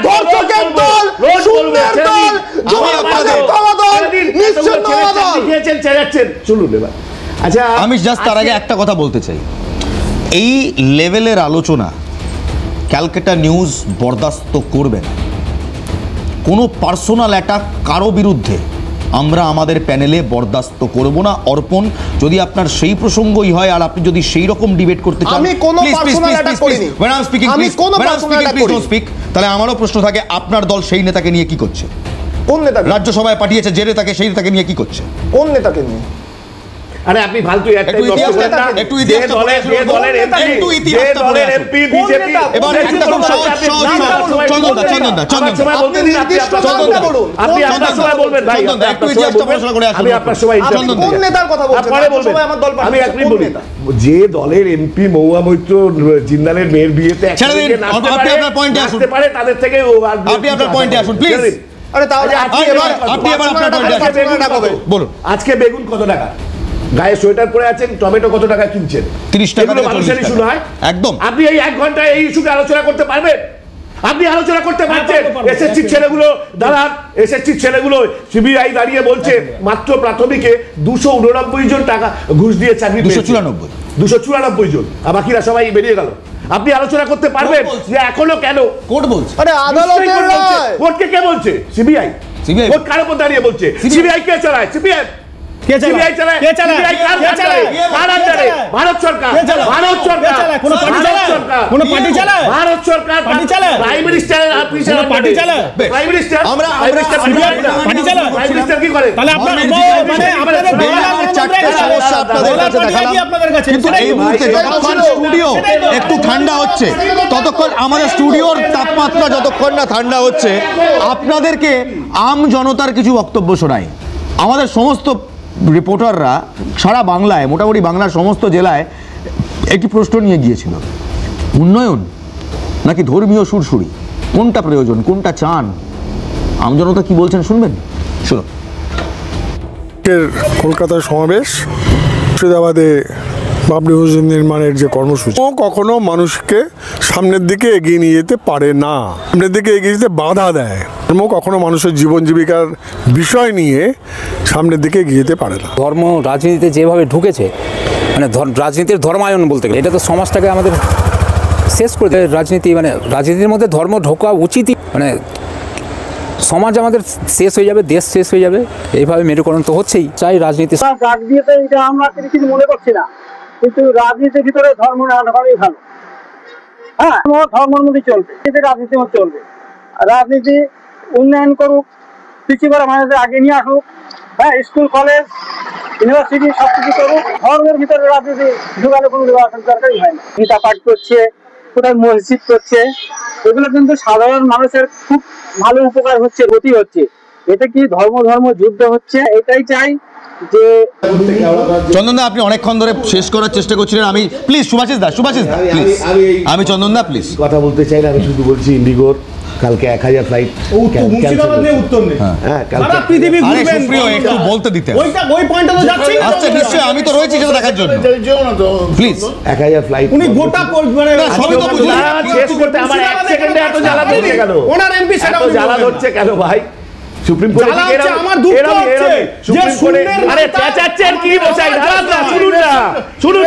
দর্শকের দল, শূন্যের দল, জনগণের দল, নিশ্চিন্ন দল দিয়েছেন, ছেড়েছেন। চলুন এবার। আচ্ছা, আমি জাস্ট তার আগে একটা কথা বলতে চাই। এই লেভেলের আলোচনা ক্যালকাটা নিউজ বরদাস্ত করবে না। কোনো পার্সোনাল অ্যাটাক কারো বিরুদ্ধে আমরা আমাদের প্যানেলে বরদাস্ত করব না। অর্পণ, যদি আপনার সেই প্রসঙ্গই হয় আর আপনি যদি সেই রকম ডিবেট করতে চান, আমি কোনো পার্সোনাল অ্যাটাক করিনি। আমি কোনো পার্সোনাল অ্যাটাক করিনি। তাহলে আমারও প্রশ্ন থাকে, আপনার দল সেই নেতাকে নিয়ে কি করছে? কোন নেতাকে? রাজ্যসভায় পাঠিয়েছে যে নেতাকে, সেই নেতাকে নিয়ে কি করছে? কোন নেতাকে নিয়ে? আরে আপনি ফালতু একটু দলের এমপি বিজেপি এবার একটা খুব সহজ আপনি আপনার সময় বলবেন ভাই, একটু ইতিহাসটা পড়াশোনা করে আসুন। আমি আপনার সময় কোন নেতার কথা বলছেন? পরে বলবেন। আমার দল আমি এক মিনিট বলি, যে দলের এমপি মহুয়া মৈত্র জিন্দালের মেয়ের বিয়েতে ছেড়ে দিন, আপনি আপনার পয়েন্টে আসুন। পারে তাদের থেকে আপনি আপনার পয়েন্টে আসুন প্লিজ। আরে তাহলে আপনি এবার আপনার পয়েন্টে আসুন। বলুন, আজকে বেগুন কত টাকা? গায়ে সোয়েটার পরে আছেন, টমেটো কত টাকা কিনছেন? 30 টাকা থেকে 40 মানুষের ইস্যু নয়। একদম। আপনি এই 1 ঘন্টায় এই ইস্যুকে আলোচনা করতে পারবেন? আপনি আলোচনা করতে পারছেন? এসএসসি ছেলেগুলো দাদা, এসএসসি ছেলেগুলো সিবিআই দাঁড়িয়ে বলছে মাত্র প্রাথমিকে 289 জন টাকা ঘুষ দিয়ে চাকরি পেয়েছে। 294 জন, আর বাকিরা সবাই বেরিয়ে গেল। আপনি আলোচনা করতে পারবেন যে এখনো কেন? কোর্ট বলছে। আরে আদালতের রায়। কোর্টকে কে বলছে? সিবিআই। কোর্ট কার উপর দাঁড়িয়ে বলছে? সিবিআই কে চালায়? সিবিআই। সিবিআই চালায়। সিবিআই কার আন্ডারে? কার আন্ডারে? ভারত সরকার। ভারত সরকার। কোনো পার্টি চালায়? কোনো পার্টি চালায়? ভারত সরকার পার্টি চালায়? প্রাইম মিনিস্টারের অফিসে পার্টি চালায়? প্রাইম মিনিস্টার পার্টি চালায়? প্রাইম মিনিস্টার কি করে? তাহলে আপনাদের আপনাদের কাছে কিন্তু এই মুহূর্তে যতক্ষণ স্টুডিও একটু ঠান্ডা হচ্ছে, ততক্ষণ আমাদের স্টুডিওর তাপমাত্রা যতক্ষণ না ঠান্ডা হচ্ছে, আপনাদেরকে আম জনতার কিছু বক্তব্য শোনাই। আমাদের সমস্ত রিপোর্টাররা সারা বাংলায়, মোটামুটি বাংলার সমস্ত জেলায় একটি প্রশ্ন নিয়ে গিয়েছিল, উন্নয়ন নাকি ধর্মীয় সুরসুরি, কোনটা প্রয়োজন, কোনটা চান? আমজনতা কি বলছেন শুনবেন, শুনুন। কলকাতার সমাবেশ, মুর্শিদাবাদে বাবরি মসজিদ নির্মাণের যে কর্মসূচি, ও কখনো মানুষকে সামনের দিকে এগিয়ে নিয়ে যেতে পারে না, সামনের দিকে এগিয়ে যেতে বাধা দেয়। ধর্ম কখনো মানুষের জীবন জীবিকার বিষয় নিয়ে সামনের দিকে এগিয়ে যেতে পারে না। ধর্ম রাজনীতিতে যেভাবে ঢুকেছে, মানে রাজনীতির ধর্মায়ন বলতে গেলে এটা তো সমাজটাকে আমাদের শেষ করে দেয়। রাজনীতি মানে রাজনীতির মধ্যে ধর্ম ঢোকা উচিতই, মানে সমাজ আমাদের শেষ হয়ে যাবে, দেশ শেষ হয়ে যাবে। এইভাবে মেরুকরণ তো হচ্ছেই। চাই রাজনীতি এটা আমরা কিছু মনে করছি না, কিন্তু রাজনীতির ভিতরে ধর্ম না ঢোকানোই ভালো। হ্যাঁ, ধর্মের মধ্যে চলবে, রাজনীতির মধ্যে চলবে। রাজনীতি উন্নয়ন করুক, পিছিয়ে পড়া মানুষদের আগে নিয়ে আসুক। হ্যাঁ, স্কুল কলেজ ইউনিভার্সিটি সব কিছু করুক। ধর্মের ভিতরে রাজনীতি ঢোকানো কোনো দরকারই হয় না। গীতা পাঠ করছে, কোথায় মসজিদ করছে, এগুলো কিন্তু সাধারণ মানুষের খুব ভালো উপকার হচ্ছে, গতি হচ্ছে। এতে কি ধর্ম যুদ্ধ হচ্ছে? এটাই চাই যে চন্দন দা, আপনি অনেকক্ষণ ধরে শেষ করার চেষ্টা করছিলেন। আমি প্লিজ সুভাষিস দা প্লিজ, আমি চন্দন দা প্লিজ কথা বলতে চাই না। আমি শুধু বলছি ইন্ডিগোর কালকে 1000 ফ্লাইট মুর্শিদাবাদ নিয়ে উত্তর নেই। হ্যাঁ, সারা পৃথিবী ঘুরবেন, একটু বলতে দিতে ওই পয়েন্টটা তো যাচ্ছেই না। আচ্ছা, নিশ্চয়ই আমি তো রয়েছি সেটা দেখার জন্য। প্লিজ 1000 ফ্লাইট উনি গোটা মানে সবই তো বুঝলাম। শেষ করতে আমার 1 সেকেন্ডে এত জ্বালা ধরছে কেন? ওনার এমপি সেটা জ্বালা ধরছে কেন ভাই? সুপ্রিম কোর্টে আমার দুঃখ হচ্ছে যে সুপ্রিম কোর্টে আরে চেঁচাচ্ছেন কি বসাই ধারা না, শুনুন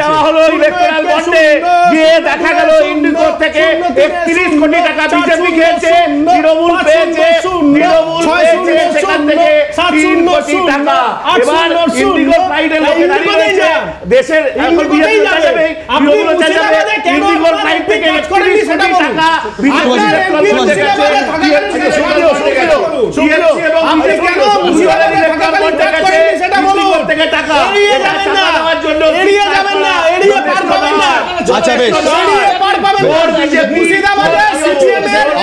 যাওয়া হলো ইলেকট্রাল বন্ডে, গিয়ে দেখা গেল ইন্ডিগোর থেকে 31 কোটি টাকা বিজেপি খেয়েছে, তৃণমূল পেয়েছে সেখান থেকে 3 কোটি টাকা। এবার ইন্ডিগোর ফ্লাইটে লোকে দাঁড়িয়ে রয়েছে, দেশের এখন বিজেপি চাইবে, তৃণমূল চাইবে, ইন্ডিগোর ফ্লাইট থেকে 31 কোটি টাকা বিজেপি ইলেকট্রাল বন্ডে গেছে। আচ্ছা বেশ,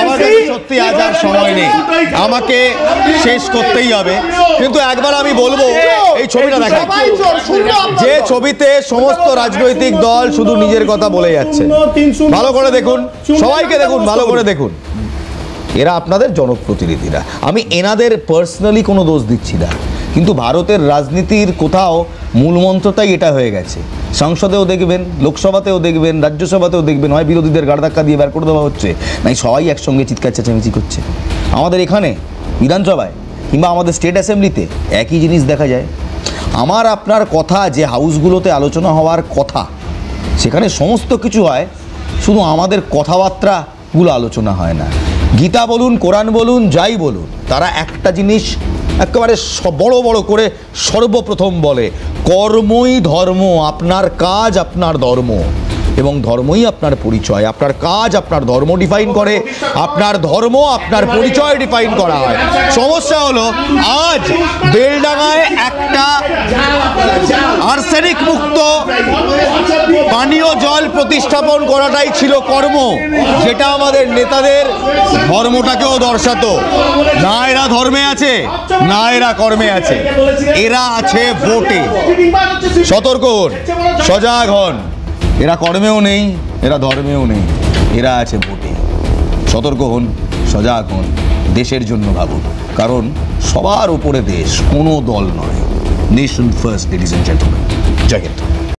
আমাদের সত্যি আজ আর সময় নেই, আমাকে শেষ করতেই হবে। কিন্তু একবার আমি বলবো, এই ছবিটা দেখেন, যে ছবিতে সমস্ত রাজনৈতিক দল শুধু নিজের কথা বলে যাচ্ছে। ভালো করে দেখুন, সবাইকে দেখুন, ভালো করে দেখুন। এরা আপনাদের জনপ্রতিনিধিরা, আমি এনাদের পার্সোনালি কোনো দোষ দিচ্ছি না, কিন্তু ভারতের রাজনীতির কোথাও মূলমন্ত্রটাই এটা হয়ে গেছে। সংসদেও দেখবেন, লোকসভাতেও দেখবেন, রাজ্যসভাতেও দেখবেন, হয় বিরোধীদের গাড় ধাক্কা দিয়ে বের করে দেওয়া হচ্ছে, নাই সবাই একসঙ্গে চিৎকার চেঁচামেচি করছে। আমাদের এখানে বিধানসভায় কিংবা আমাদের স্টেট অ্যাসেম্বলিতে একই জিনিস দেখা যায়। আমার আপনার কথা যে হাউসগুলোতে আলোচনা হওয়ার কথা, সেখানে সমস্ত কিছু হয়, শুধু আমাদের কথাবার্তাগুলো আলোচনা হয় না। গীতা বলুন, কোরআন বলুন, যাই বলুন, তারা একটা জিনিস একেবারে বড় বড় করে সর্বপ্রথম বলে, কর্মই ধর্ম, আপনার কাজ আপনার ধর্ম, এবং ধর্মই আপনার পরিচয়। আপনার কাজ আপনার ধর্ম ডিফাইন করে, আপনার ধর্ম আপনার পরিচয় ডিফাইন করা হয়। সমস্যা হলো আজ বেলডাঙায় একটা আর্সেনিক মুক্ত পানীয় জল প্রতিস্থাপন করাটাই ছিল কর্ম, যেটা আমাদের নেতাদের ধর্মটাকেও দর্শাতো। না এরা ধর্মে আছে, না এরা কর্মে আছে, এরা আছে ভোটে। সতর্ক হন, সজাগ হন। এরা কর্মেও নেই, এরা ধর্মেও নেই, এরা আছে ভোটে। সতর্ক হন, সজাগ হন, দেশের জন্য ভাবুন, কারণ সবার উপরে দেশ, কোনো দল নয়। Nation first, ladies and gentleman. জয় হিন্দ।